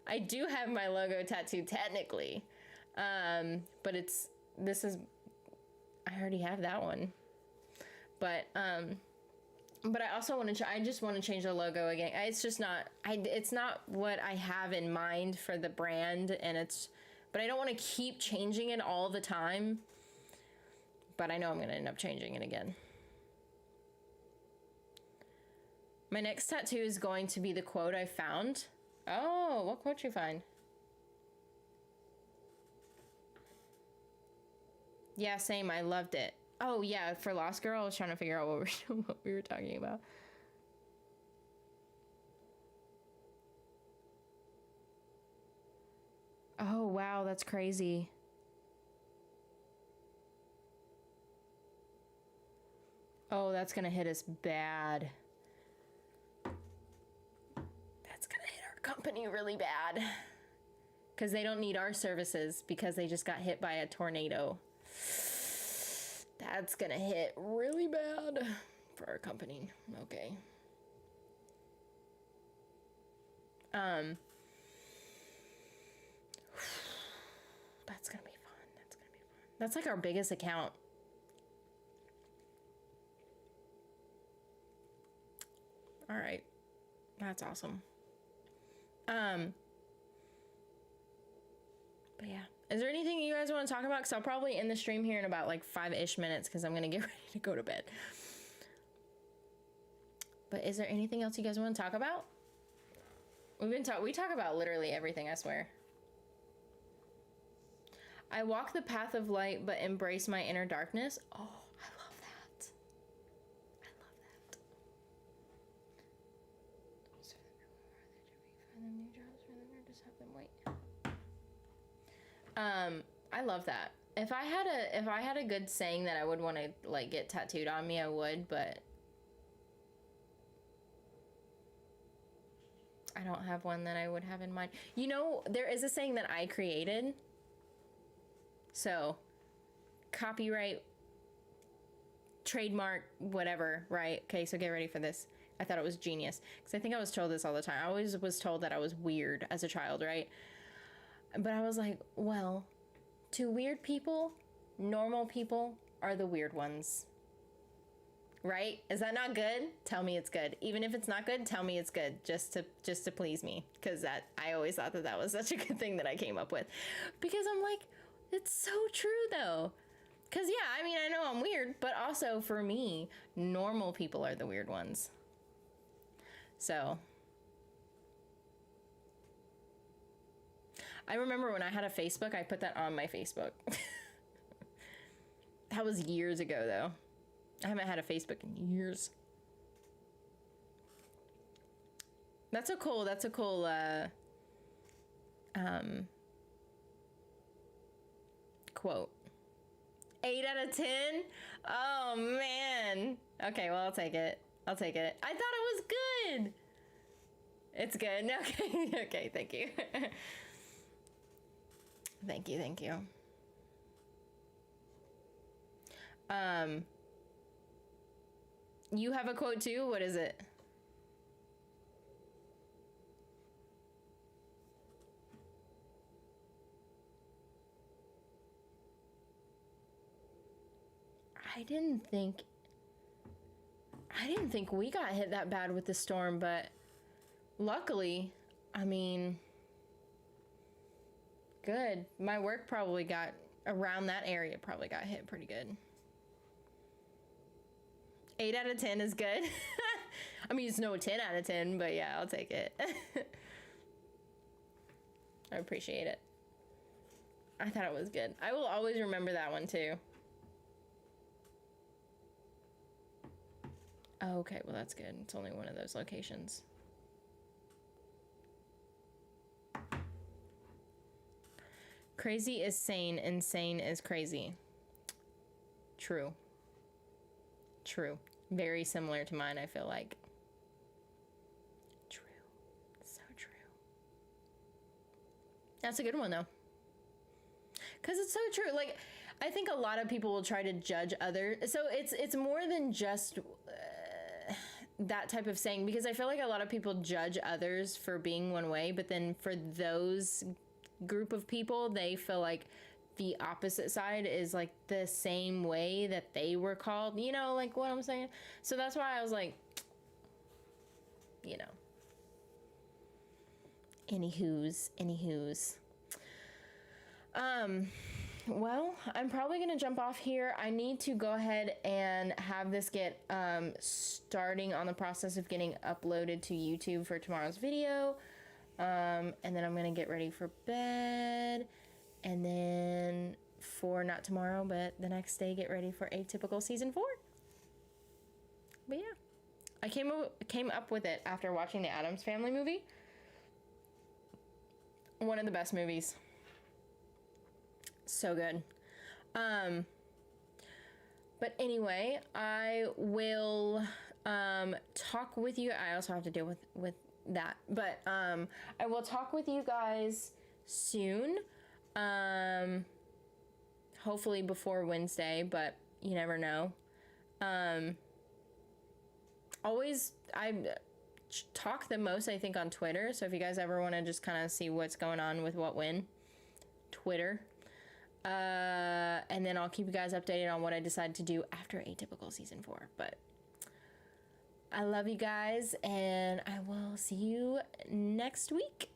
I do have my logo tattooed technically. But this is, I already have that one. But But I also want to. I just want to change the logo again. It's just not. It's not what I have in mind for the brand, and it's. But I don't want to keep changing it all the time. But I know I'm going to end up changing it again. My next tattoo is going to be the quote I found. Oh, what quote you find? Yeah, same. I loved it. Oh, yeah, for Lost Girl, I was trying to figure out what we were talking about. Oh, wow, that's crazy. Oh, that's gonna hit us bad. That's gonna hit our company really bad. Because they don't need our services because they just got hit by a tornado. That's gonna hit really bad for our company. Okay. That's gonna be fun. That's gonna be fun. That's like our biggest account. All right. That's awesome. But yeah. Is there anything you guys want to talk about? Because I'll probably end the stream here in about like 5-ish minutes because I'm going to get ready to go to bed. But is there anything else you guys want to talk about? We talk about literally everything, I swear. I walk the path of light but embrace my inner darkness. Oh, I love that. I love that. Find them new jobs for them or just have them wait. I love that. If I had a good saying that I would want to like get tattooed on me, I would, but I don't have one that I would have in mind. You know, there is a saying that I created. So, copyright, trademark, whatever, right? Okay, so get ready for this. I thought it was genius. Because I think I was told this all the time. I always was told that I was weird as a child, right? But I was like, well, to weird people, normal people are the weird ones. Right? Is that not good? Tell me it's good. Even if it's not good, tell me it's good. Just to please me. Because I always thought that was such a good thing that I came up with. Because I'm like, it's so true though. Because yeah, I mean, I know I'm weird, but also for me, normal people are the weird ones. So I remember when I had a Facebook, I put that on my Facebook. That was years ago though. I haven't had a Facebook in years. That's a cool quote. 8 out of 10? Oh man. Okay, well I'll take it. I thought it was good. It's good. Okay. Okay, thank you. Thank you. You have a quote too? What is it? I didn't think we got hit that bad with the storm, but luckily, I mean, good. My work probably got around that area, probably got hit pretty good. 8 out of 10 is good. I mean, it's no 10 out of 10, but yeah, I'll take it. I appreciate it. I thought it was good. I will always remember that one too. Oh, okay, well that's good. It's only one of those locations. Crazy is sane, insane is crazy. True. Very similar to mine, I feel like. True. So true. That's a good one, though. Because it's so true. Like, I think a lot of people will try to judge others. So it's more than just that type of saying. Because I feel like a lot of people judge others for being one way. But then for those group of people, they feel like the opposite side is like the same way that they were called, you know, like what I'm saying. So that's why I was like, you know. Anywho's. Well, I'm probably going to jump off here. I need to go ahead and have this get starting on the process of getting uploaded to YouTube for tomorrow's video. And then I'm going to get ready for bed. And then for not tomorrow, but the next day, get ready for Atypical Season 4. But yeah, I came up with it after watching the Addams Family movie. One of the best movies. So good. But anyway, I will talk with you. I also have to deal with that. But I will talk with you guys soon. Hopefully before Wednesday, but you never know. I talk the most, I think, on Twitter. So if you guys ever want to just kind of see what's going on with what when, Twitter. And then I'll keep you guys updated on what I decide to do after Atypical Season 4. But I love you guys, and I will see you next week.